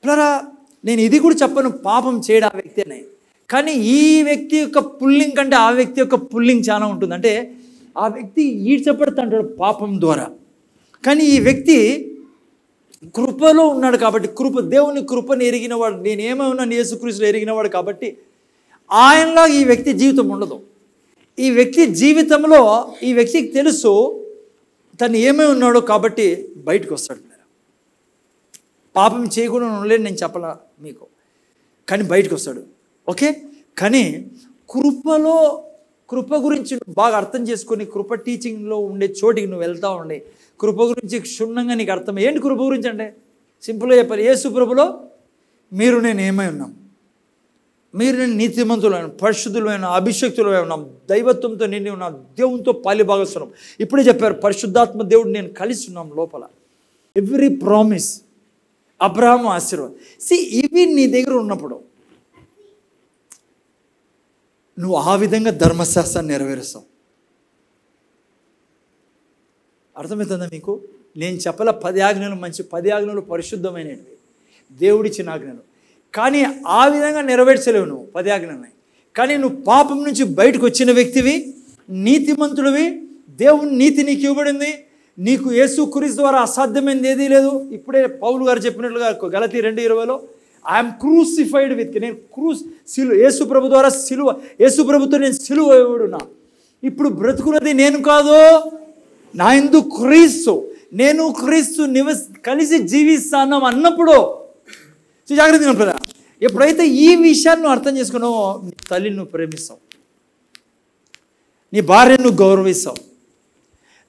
ప్లరా నేను ఇది కూడా చెప్పను పాపం చేయడం ఆ వ్యక్తి అని, కానీ ఈ వ్యక్తి యొక్క పుల్లింగ్ కంటే ఆ వ్యక్తి యొక్క పుల్లింగ్ చాలా ఉంటుంది. అంటే ఆ వ్యక్తి ఈడ్చపడుతుంటాడు పాపం ద్వారా, కానీ ఈ వ్యక్తి కృపలో ఉన్నాడు కాబట్టి, దేవుని కృపను ఎరిగినవాడు, నేనేమై ఉన్నాను యేసుక్రీస్తులో ఎరిగినవాడు కాబట్టి ఆయనలా ఈ వ్యక్తి జీవితం ఉండదు. ఈ వ్యక్తి జీవితంలో ఈ వ్యక్తికి తెలుసు తను ఏమై ఉన్నాడో కాబట్టి బయటకు వస్తాడు. పాపం చేయకుండా ఉండలేని నేను చెప్పాల మీకు, కానీ బయటకు వస్తాడు. ఓకే, కానీ కృప గురించి బాగా అర్థం చేసుకొని, కృప టీచింగ్లో ఉండే చోటికి నువ్వు వెళ్తూ ఉండి, కృప గురించి క్షుణ్ణంగా నీకు అర్థం. ఏంటి కృప గురించి అంటే? సింపుల్గా చెప్పాలి, యేసు ప్రభులో మీరు నేను ఏమై ఉన్నాం, మీరు నేను నీతిమంతులైన, పరిశుద్ధులైన, అభిషక్తులై ఉన్నాం, దైవత్వంతో నిండి ఉన్నాం, దేవునితో పాలిభాగస్తున్నాం. ఇప్పుడే చెప్పారు పరిశుద్ధాత్మ దేవుడు నేను కలిసి ఉన్నాం లోపల. ఎవ్రీ ప్రామిస్, అబ్రహాము ఆశీర్వాదం. ఇవి నీ దగ్గర ఉన్నప్పుడు నువ్వు ఆ విధంగా ధర్మశాస్త్రాన్ని నెరవేరుస్తావు. అర్థమవుతుందా మీకు? నేను చెప్పల 10 ఆజ్ఞలు మంచి 10 ఆజ్ఞలు పరిశుద్ధమైనవి, దేవుడిచ్చిన ఆజ్ఞలు, కానీ ఆ విధంగా నెరవేర్చలేవు నువ్వు 10 ఆజ్ఞలని. కానీ నువ్వు పాపం నుంచి బయటకు వచ్చిన వ్యక్తివి, నీతిమంతుడివి, దేవుని నీతి నీకు ఇవ్వబడింది, నీకు యేసుక్రీస్తు ద్వారా అసాధ్యమైనది ఏదీ లేదు. ఇప్పుడే పౌలు గారు చెప్పినట్లుగా గలతీ 2:20లో ఐఎమ్ క్రూసిఫైడ్ విత్, నేను యేసు ప్రభు ద్వారా యేసు ప్రభుతో నేను సిలువ వేయబడున్నా, ఇప్పుడు బ్రతుకున్నది నేను కాదు, నా యందు క్రీస్తు, నేను క్రీస్తు కలిసి జీవిస్తాను అన్నప్పుడు జాగ్రత్తగా ఉంటారా. ఎప్పుడైతే ఈ విషయాన్ని నువ్వు అర్థం చేసుకున్నావో, నీ తల్లిని నువ్వు ప్రేమిస్తావు, నీ భార్యను నువ్వు గౌరవిస్తావు.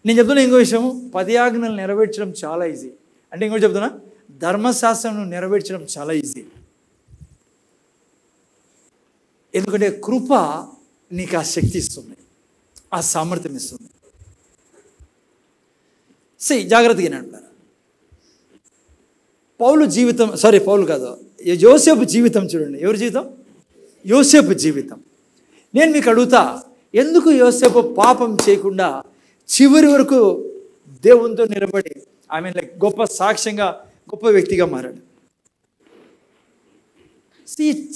నేను చెప్తున్నా ఇంకో విషయం, 10 ఆజ్ఞలు నెరవేర్చడం చాలా ఈజీ. అంటే ఇంకో చెప్తున్నా, ధర్మశాస్త్రం నెరవేర్చడం చాలా ఈజీ. ఎందుకంటే కృప నీకు ఆ శక్తి ఇస్తుంది, ఆ సామర్థ్యం ఇస్తుంది. జాగ్రత్తగా అంటారు. పౌలు కాదు, యోసేపు జీవితం చూడండి. ఎవరి జీవితం? యోసేపు జీవితం. నేను మీకు అడుగుతా, ఎందుకు యోసేపు పాపం చేయకుండా చివరి వరకు దేవునితో నిలబడి గొప్ప సాక్ష్యంగా, గొప్ప వ్యక్తిగా మారాడు?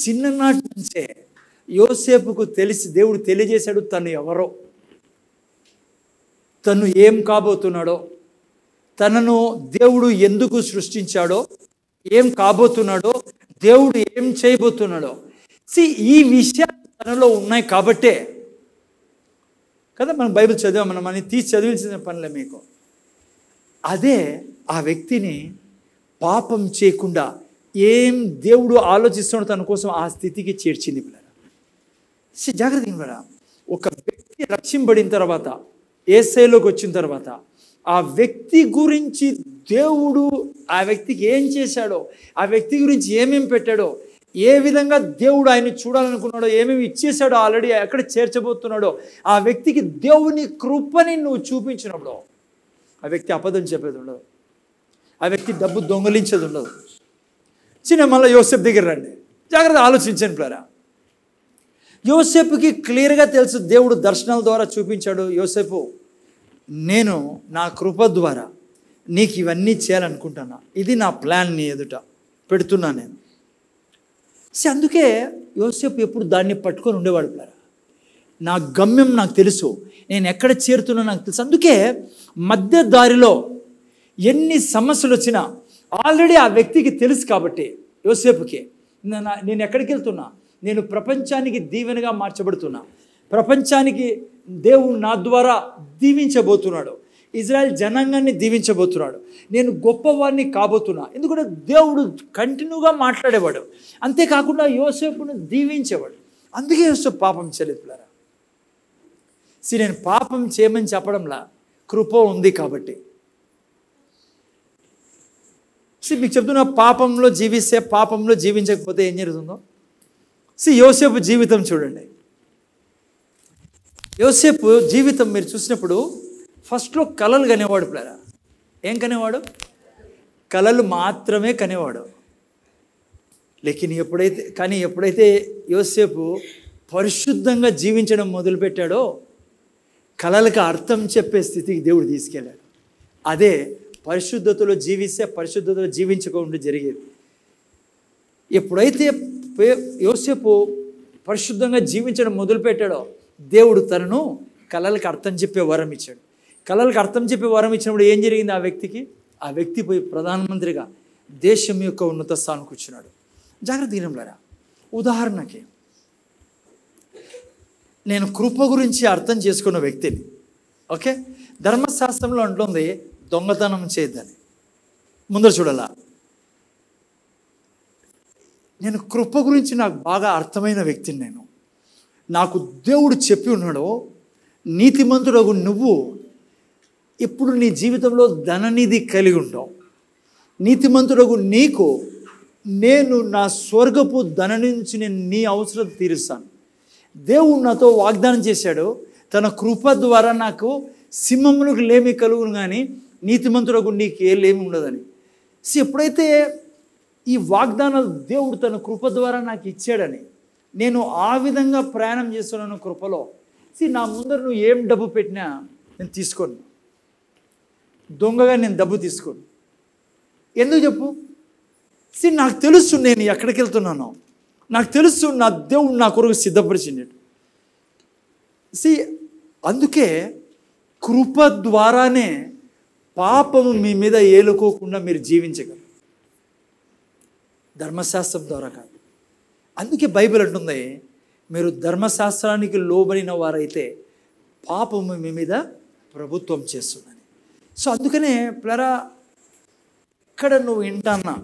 చిన్ననాటి నుంచే యోసేపుకు దేవుడు తెలియజేశాడు తను ఎవరో, తను ఏం కాబోతున్నాడో, తనను దేవుడు ఎందుకు సృష్టించాడో, ఏం కాబోతున్నాడో, దేవుడు ఏం చేయబోతున్నాడో. ఈ విషయాలు తనలో ఉన్నాయి కాబట్టే కదా మనం బైబిల్ చదివాం, మనం అని తీసి చదివించిన పనిలే మీకు. అదే ఆ వ్యక్తిని పాపం చేయకుండా ఏం దేవుడు ఆలోచిస్తున్నాడు తన కోసం ఆ స్థితికి చేర్చింది. జాగ్రత్తగా ఒక వ్యక్తి రక్షింపబడిన తర్వాత, యేసయ్యలోకి వచ్చిన తర్వాత, ఆ వ్యక్తి గురించి దేవుడు ఆ వ్యక్తికి ఏం చేశాడో, ఆ వ్యక్తి గురించి ఏమేమి పెట్టాడో, ఏ విధంగా దేవుడు ఆయన చూడాలనుకున్నాడో, ఏమేమి ఇచ్చేసాడో, ఆల్రెడీ ఎక్కడ చేర్చబోతున్నాడో, ఆ వ్యక్తికి దేవుని కృపని నువ్వు చూపించినప్పుడు ఆ వ్యక్తి అబద్ధం చెప్పేది ఉండదు, ఆ వ్యక్తి డబ్బు దొంగలించేది ఉండదు. మళ్ళీ యోసేపు దగ్గర రండి, జాగ్రత్త ఆలోచించండి ప్లారా. యోసేపుకి క్లియర్గా తెలుసు, దేవుడు దర్శనాల ద్వారా చూపించాడు, యోసేపు నేను నా కృప ద్వారా నీకు ఇవన్నీ చేయాలనుకుంటున్నా, ఇది నా ప్లాన్ నీ ఎదుట పెడుతున్నా నేను. అందుకే యోసేపు ఎప్పుడు దాన్ని పట్టుకొని ఉండేవాడు. నా గమ్యం నాకు తెలుసు, నేను ఎక్కడ చేరుతున్నా నాకు తెలుసు. అందుకే మధ్య దారిలో ఎన్ని సమస్యలు వచ్చినా ఆల్రెడీ ఆ వ్యక్తికి తెలుసు. కాబట్టి యోసేపుకి నేను ఎక్కడికి వెళ్తున్నా, నేను ప్రపంచానికి దీవెనగా మార్చబడుతున్నా, ప్రపంచానికి దేవుడు నా ద్వారా దీవించబోతున్నాడు, ఇజ్రాయెల్ జనాంగాన్ని దీవించబోతున్నాడు, నేను గొప్పవాడిని కాబోతున్నా. ఎందుకంటే దేవుడు కంటిన్యూగా మాట్లాడేవాడు, అంతేకాకుండా యోసేపును దీవించేవాడు. అందుకే యోసేపు పాపం చేయలేదు. నేను పాపం చేయమని చెప్పడంలా, కృప ఉంది కాబట్టి. మీకు చెప్తున్నా, పాపంలో జీవిస్తే, పాపంలో జీవించకపోతే ఏం జరుగుతుందో. యోసేపు జీవితం చూడండి. యోసేపు జీవితం మీరు చూసినప్పుడు ఫస్ట్లో కలలు కనేవాడు. ఏం కనేవాడు? కలలు మాత్రమే కనేవాడు. ఎప్పుడైతే యోసేపు పరిశుద్ధంగా జీవించడం మొదలుపెట్టాడో కలలకు అర్థం చెప్పే స్థితికి దేవుడు తీసుకెళ్ళాడు. అదే పరిశుద్ధతలో జీవిస్తే పరిశుద్ధతలో జీవించకుండా జరిగేది. ఎప్పుడైతే యోసేపు పరిశుద్ధంగా జీవించడం మొదలుపెట్టాడో దేవుడు తనను కలలకు అర్థం చెప్పే వరం ఇచ్చాడు. కలలకు అర్థం చెప్పే వరం ఇచ్చినప్పుడు ఏం జరిగింది? ఆ వ్యక్తి పోయి ప్రధానమంత్రిగా దేశం యొక్క ఉన్నత స్థానానికి కూర్చున్నాడు. జాగ్రత్త దినంలారా, ఉదాహరణకి నేను కృప గురించి అర్థం చేసుకున్న వ్యక్తిని. ఓకే, ధర్మశాస్త్రంలో అంటుంది దొంగతనం చేయద్దని. ముందర చూడాలా, నేను కృప గురించి నాకు బాగా అర్థమైన వ్యక్తిని. నాకు దేవుడు చెప్పి ఉన్నాడు, నీతిమంతుడగు నువ్వు ఇప్పుడు నీ జీవితంలో ధననిధి కలిగి ఉంటావు. నీతిమంతుడగు నీకు నేను నా స్వర్గపు ధన నుంచి నేను నీ అవసరం తీరుస్తాను. దేవుడు నాతో వాగ్దానం చేశాడు, తన కృప ద్వారా నాకు సింహములకు లేమి కలుగును కానీ నీతిమంతుడగు నీకు ఏ లేమి ఉండదని. ఎప్పుడైతే ఈ వాగ్దానాలు దేవుడు తన కృప ద్వారా నాకు ఇచ్చాడని నేను ఆ విధంగా ప్రయాణం చేస్తున్నాను కృపలో. నా ముందర నువ్వు ఏం డబ్బు పెట్టినా నేను తీసుకోను, దొంగగా నేను డబ్బు తీసుకోను. ఎందుకు చెప్పు? నాకు తెలుసు నేను ఎక్కడికి వెళ్తున్నానో, నాకు తెలుసు నా దేవుడు నా కొరకు సిద్ధపరిచిండు. అందుకే కృప ద్వారానే పాపము మీ మీద ఏలుకోకుండా మీరు జీవించగలరు, ధర్మశాస్త్రం ద్వారా కాదు. అందుకే బైబిల్ అంటుంది, మీరు ధర్మశాస్త్రానికి లోబడిన వారైతే పాపము మీ మీద ప్రభుత్వం చేస్తుందని. అందుకనే ప్లరా ఇక్కడ నువ్వు వింటాన్నా,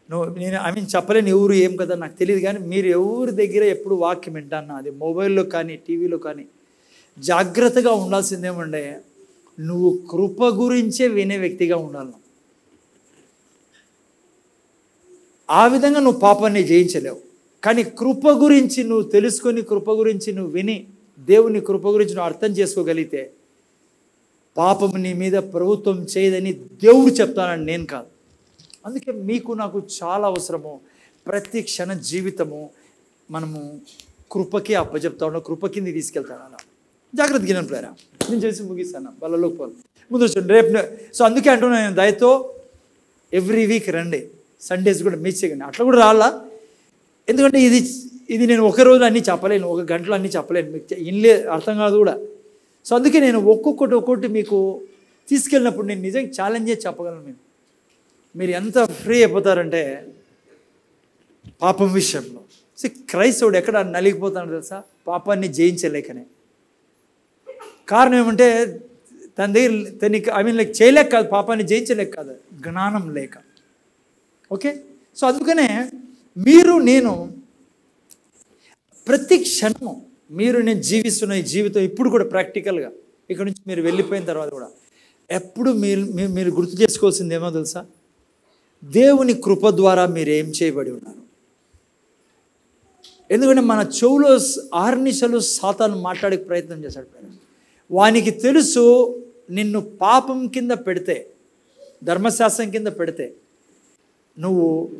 నేను చెప్పలేను ఎవరు ఏం కదా నాకు తెలియదు, కానీ మీరు ఎవరి దగ్గర ఎప్పుడు వాక్యం వింటాన్నా, అది మొబైల్లో కానీ టీవీలో కానీ జాగ్రత్తగా ఉండాల్సిందేమంటే నువ్వు కృప గురించే వినే వ్యక్తిగా ఉండాలి. ఆ విధంగా నువ్వు పాపాన్ని జయించలేవు. కానీ కృప గురించి నువ్వు తెలుసుకొని, కృప గురించి నువ్వు విని, దేవుని కృప గురించి నువ్వు అర్థం చేసుకోగలిగితే పాపము నీ మీద ప్రభుత్వం చేయదని దేవుడు చెప్తానని నేను కాదు. అందుకే మీకు నాకు చాలా అవసరము, ప్రతి క్షణ జీవితము మనము కృపకే అప్పచెప్తా ఉన్నాం, కృప కింద తీసుకెళ్తాను. అలా జాగ్రత్త గిన ప్లేరా, నేను చేసి ముగిస్తాను బల్లలోకి పోవాలి ముందు చూడండి రేపు. అందుకే అంటున్నాను, నేను దయతో ఎవ్రీ వీక్ రండి, సండేస్ కూడా మిస్ చేయకండి. అట్లా కూడా రాలా, ఎందుకంటే ఇది నేను ఒక రోజు అన్నీ చెప్పలేను, ఒక గంటలో అన్నీ చెప్పలేను, మీకు ఇన్లే అర్థం కాదు కూడా. అందుకే నేను ఒక్కొక్కటి మీకు తీసుకెళ్ళినప్పుడు నేను నిజంగా ఛాలెంజ్ చేసి చెప్పగలను. మీరు ఎంత ఫ్రీ అయిపోతారంటే పాపం విషయంలో. క్రైస్తవుడు ఎక్కడ నలిగిపోతాడు తెలుసా? పాపాన్ని జయించలేకనే. కారణం ఏమంటే తన దగ్గర చేయలేక కాదు, పాపాన్ని జయించలేక కాదు, జ్ఞానం లేక. ఓకే, అందుకనే నేను ప్రతి క్షణము నేను జీవిస్తున్న ఈ జీవితం ఇప్పుడు కూడా ప్రాక్టికల్గా ఇక్కడ నుంచి మీరు వెళ్ళిపోయిన తర్వాత కూడా ఎప్పుడు మీరు గుర్తు చేసుకోవాల్సింది ఏమో తెలుసా? దేవుని కృప ద్వారా మీరు ఏం చేయబడి ఉన్నారు. ఎందుకంటే మన చెవులో ఆర్నిశలు సాతాను మాట్లాడే ప్రయత్నం చేశాడు. వానికి తెలుసు నిన్ను పాపం కింద పెడితే, ధర్మశాస్త్రం కింద పెడితే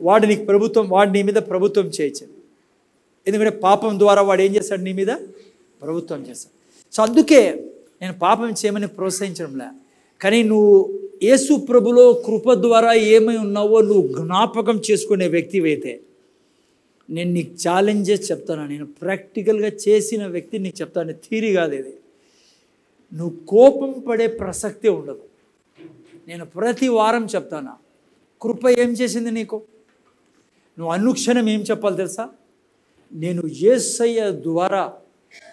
వాడు నీ మీద ప్రభుత్వం చేయొచ్చు. ఎందుకంటే పాపం ద్వారా వాడు ఏం చేస్తాడు? నీ మీద ప్రభుత్వం చేస్తాడు. సో అందుకే నేను పాపం చేయమని ప్రోత్సహించడంలే, కానీ నువ్వు యేసు ప్రభులో కృప ద్వారా ఏమై ఉన్నావో నువ్వు జ్ఞాపకం చేసుకునే వ్యక్తివైతే నేను నీకు ఛాలెంజెస్ చెప్తాను. నేను ప్రాక్టికల్గా చేసిన వ్యక్తి నీకు చెప్తాను, థీరీ కాదు ఇది. నువ్వు కోపం పడే ప్రసక్తే ఉండదు. నేను ప్రతి వారం చెప్తాను, కృప ఏం చేసింది నీకు? నువ్వు అనుక్షణం ఏం చెప్పాలి తెలుసా? నేను యేసయ్య ద్వారా,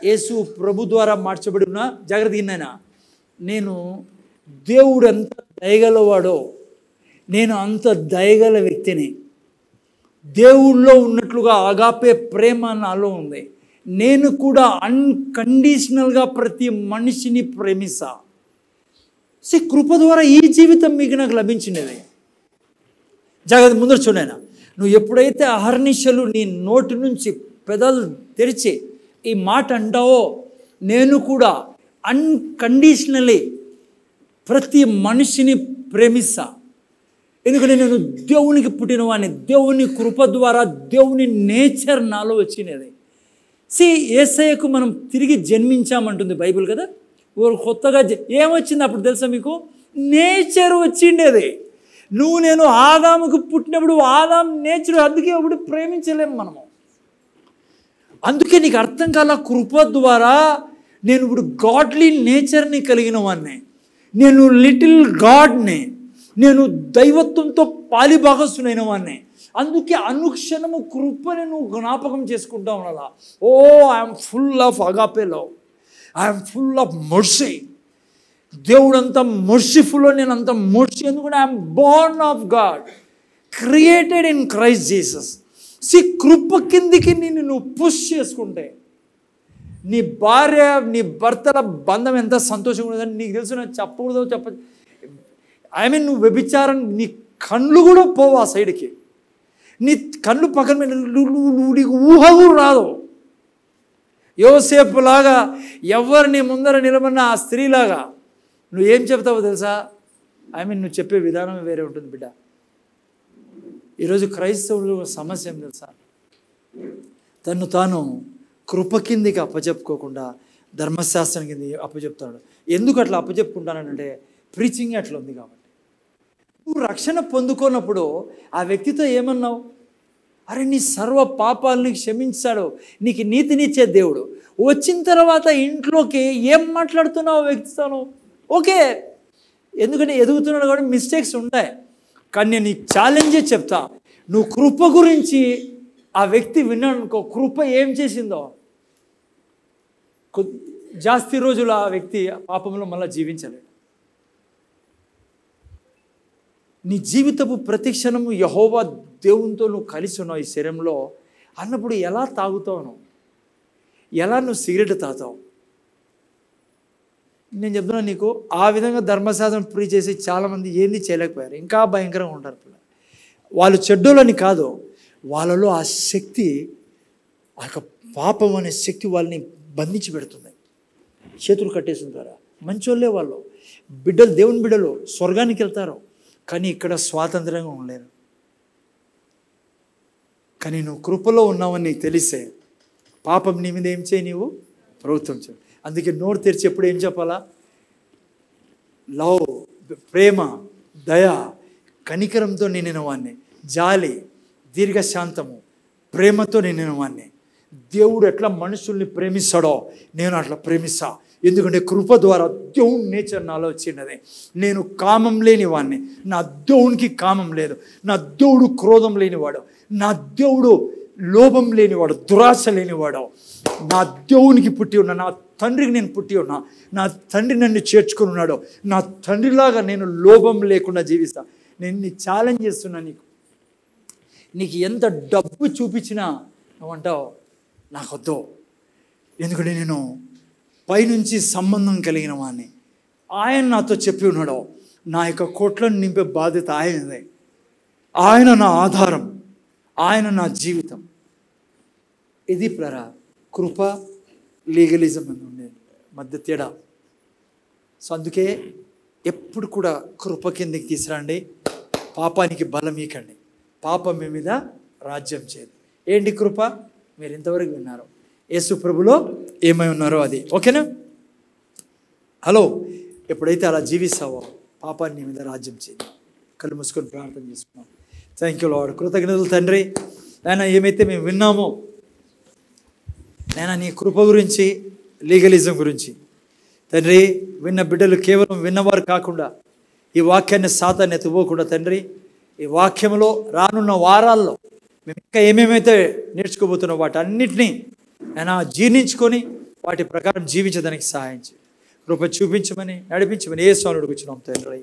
యేసు ప్రభు ద్వారా మార్చబడి ఉన్నా. జాగ్రత్త విన్నానా? నేను దేవుడు ఎంత దయగలవాడో, నేను అంత దయగల వ్యక్తిని. దేవుళ్ళో ఉన్నట్లుగా ఆగాపే ప్రేమ నాలో ఉంది. నేను కూడా అన్కండిషనల్గా ప్రతి మనిషిని ప్రేమిస్తా. కృప ద్వారా ఈ జీవితం మీకు నాకు లభించినది. జాగ్రత్త ముందర చూడైనా, నువ్వు ఎప్పుడైతే అహర్నిశలు నీ నోటి నుంచి పెదాలు తెరిచి ఈ మాట అంటావో, నేను కూడా అన్కండిషనలీ ప్రతి మనిషిని ప్రేమిస్తా. ఎందుకంటే నేను దేవునికి పుట్టినవాడిని. దేవుని కృప ద్వారా దేవుని నేచర్ నాలో వచ్చినది. యేసయ్యకు మనం తిరిగి జన్మించామంటుంది బైబిల్ కదా. కొత్తగా ఏమొచ్చింది అప్పుడు తెలుసా మీకు? నేచర్ వచ్చిండేది. నువ్వు నేను ఆదాముకు పుట్టినప్పుడు ఆదాం నేచర్, అందుకే అప్పుడు ప్రేమించలేము మనము. అందుకే నీకు అర్థం కాల, కృప ద్వారా నేను ఇప్పుడు గాడ్లీ నేచర్ని కలిగిన వాడిని, నేను లిటిల్ గాడ్ని, నేను దైవత్వంతో పాలిభాగస్తునైన వాడిని. అందుకే అనుక్షణము కృపని నువ్వు జ్ఞాపకం చేసుకుంటా ఉండాలా. Oh I'm full of agape love, I'm full of mercy. దేవుడు అంత మర్సిఫుల్, నేను అంత మర్సీ. ఎందుకంటే I'm born of God, created in Christ Jesus. కృప కిందికి నువ్వు పుష్ చేసుకుంటే నీ భార్య నీ భర్తల బంధం ఎంత సంతోషంగా ఉండదని నీకు తెలుసు. నాకు చెప్పకూడదు నువ్వు వ్యభిచారం, నీ కళ్ళు కూడా పోవు ఆ సైడ్కి. నీ కళ్ళు పక్కన నీకు ఊహ కూడా రాదు. యోసేపు లాగా ఎవరిని ముందర నిలబడిన ఆ స్త్రీలాగా నువ్వేం చెప్తావో తెలుసా? నువ్వు చెప్పే విధానం వేరే ఉంటుంది బిడ్డ. ఈరోజు క్రైస్తవులు సమస్య ఏం తెలుసా? తను తాను కృప కిందికి అప్పచెప్పుకోకుండా ధర్మశాస్త్రం కింద అప్పచెప్తాడు. ఎందుకు అట్లా అప్పచెప్పుకుంటానంటే ప్రీచింగ్ అట్లా ఉంది కాబట్టి. నువ్వు రక్షణ పొందుకున్నప్పుడు ఆ వ్యక్తితో ఏమన్నావు? అరే నీ సర్వ పాపాలని క్షమించాడు, నీకు నీతినిచ్చే దేవుడు. వచ్చిన తర్వాత ఇంట్లోకి ఏం మాట్లాడుతున్నావు వ్యక్తితోను? ఓకే, ఎందుకంటే ఎదుగుతున్నాడు కూడా మిస్టేక్స్ ఉంటాయి. కానీ నేను నీకు ఛాలెంజే చెప్తా, నువ్వు కృప గురించి ఆ వ్యక్తి విన్నాడు అనుకో, కృప ఏం చేసిందో జాస్తి రోజులు ఆ వ్యక్తి పాపంలో మళ్ళీ జీవించలేడు. నీ జీవితపు ప్రతి క్షణము యెహోవా దేవునితో నువ్వు కలిసి ఉన్నావు ఈ శరీరంలో అన్నప్పుడు ఎలా తాగుతావు నువ్వు? ఎలా నువ్వు సిగరెట్ తాగుతావు? నేను చెప్తున్నా నీకు, ఆ విధంగా ధర్మశాస్త్రం ప్రీ చేసి చాలామంది ఏంది చేయలేకపోయారు. ఇంకా భయంకరంగా ఉంటారు పిల్లలు. వాళ్ళు చెడ్డోళ్ళని కాదు, వాళ్ళలో ఆ శక్తి, ఆ యొక్క పాపం అనే శక్తి వాళ్ళని బంధించి పెడుతుంది. చేతులు కట్టేసిన ద్వారా మంచోళ్ళే వాళ్ళు, బిడ్డలు, దేవుని బిడ్డలు స్వర్గానికి వెళ్తారు, కానీ ఇక్కడ స్వాతంత్రంగా ఉండలేరు. కానీ నువ్వు కృపలో ఉన్నావని నీకు తెలిసే పాపం నీ మీద ఏం చేయి, నీవు ప్రభుత్వం చేయి. అందుకే నోరు తెరిచి ఎప్పుడు ఏం చెప్పాలా? లవ్, ప్రేమ, దయ, కనికరంతో నిండిన వాడిని, జాలి, దీర్ఘశాంతము, ప్రేమతో నిండిన వాడిని. దేవుడు ఎట్లా మనుషుల్ని ప్రేమిస్తాడో నేను అట్లా ప్రేమిస్తా. ఎందుకంటే కృప ద్వారా దేవుని నేచర్ నాలో వచ్చినది. నేను కామం లేని వాడిని, నా దేవునికి కామం లేదు. నా దేవుడు క్రోధం లేనివాడు, నా దేవుడు లోభం లేనివాడు, దురాశ లేనివాడు. నా దేవునికి పుట్టి ఉన్నా, నా తండ్రికి నేను పుట్టి ఉన్నా, నా తండ్రి నన్ను చేర్చుకుని ఉన్నాడు. నా తండ్రిలాగా నేను లోభం లేకుండా జీవిస్తా. నేను నీ ఛాలెంజ్ చేస్తున్నా. నీకు ఎంత డబ్బు చూపించినా నువ్వు అంటావు నాకొద్దు, ఎందుకంటే నేను పైనుంచి సంబంధం కలిగిన వాడిని. ఆయన నాతో చెప్పి ఉన్నాడు, నా యొక్క కోట్లను నింపే బాధ్యత ఆయనదే. ఆయన నా ఆధారం, ఆయన నా జీవితం. ఇది ప్లరా కృప, లీగలిజం అని ఉండే మధ్య తేడా. సో అందుకే ఎప్పుడు కూడా కృప కిందకి తీసుకురండి, పాపానికి బలం ఇవ్వకండి. పాపం మీ మీద రాజ్యం చేయదు. ఏంటి కృప? మీరు ఎంతవరకు విన్నారో, యేసు ప్రభులో ఏమై ఉన్నారో అది. ఓకేనా? హలో, ఎప్పుడైతే అలా జీవిస్తావో పాపాన్ని నీ మీద రాజ్యం చేయి. కళ్ళు మూసుకొని ప్రార్థన చేసుకున్నాం. Thank you lord. కృతజ్ఞతలు తండ్రి. నాయన, ఏమైతే మేము విన్నామో నాయన, నీ కృప గురించి, లీగలిజం గురించి తండ్రి, విన్న బిడ్డలు కేవలం విన్నవారు కాకుండా ఈ వాక్యాన్ని సాతాన్ని ఎత్తుపోకుండా తండ్రి, ఈ వాక్యంలో రానున్న వారాల్లో మేము ఇంకా ఏమేమైతే నేర్చుకోబోతున్నాం వాటి అన్నిటినీ ఆయన జీర్ణించుకొని వాటి ప్రకారం జీవించడానికి సహాయం చేయి. కృప చూపించమని, నడిపించమని యేసు నామములో అడుగుచున్నాం తండ్రి.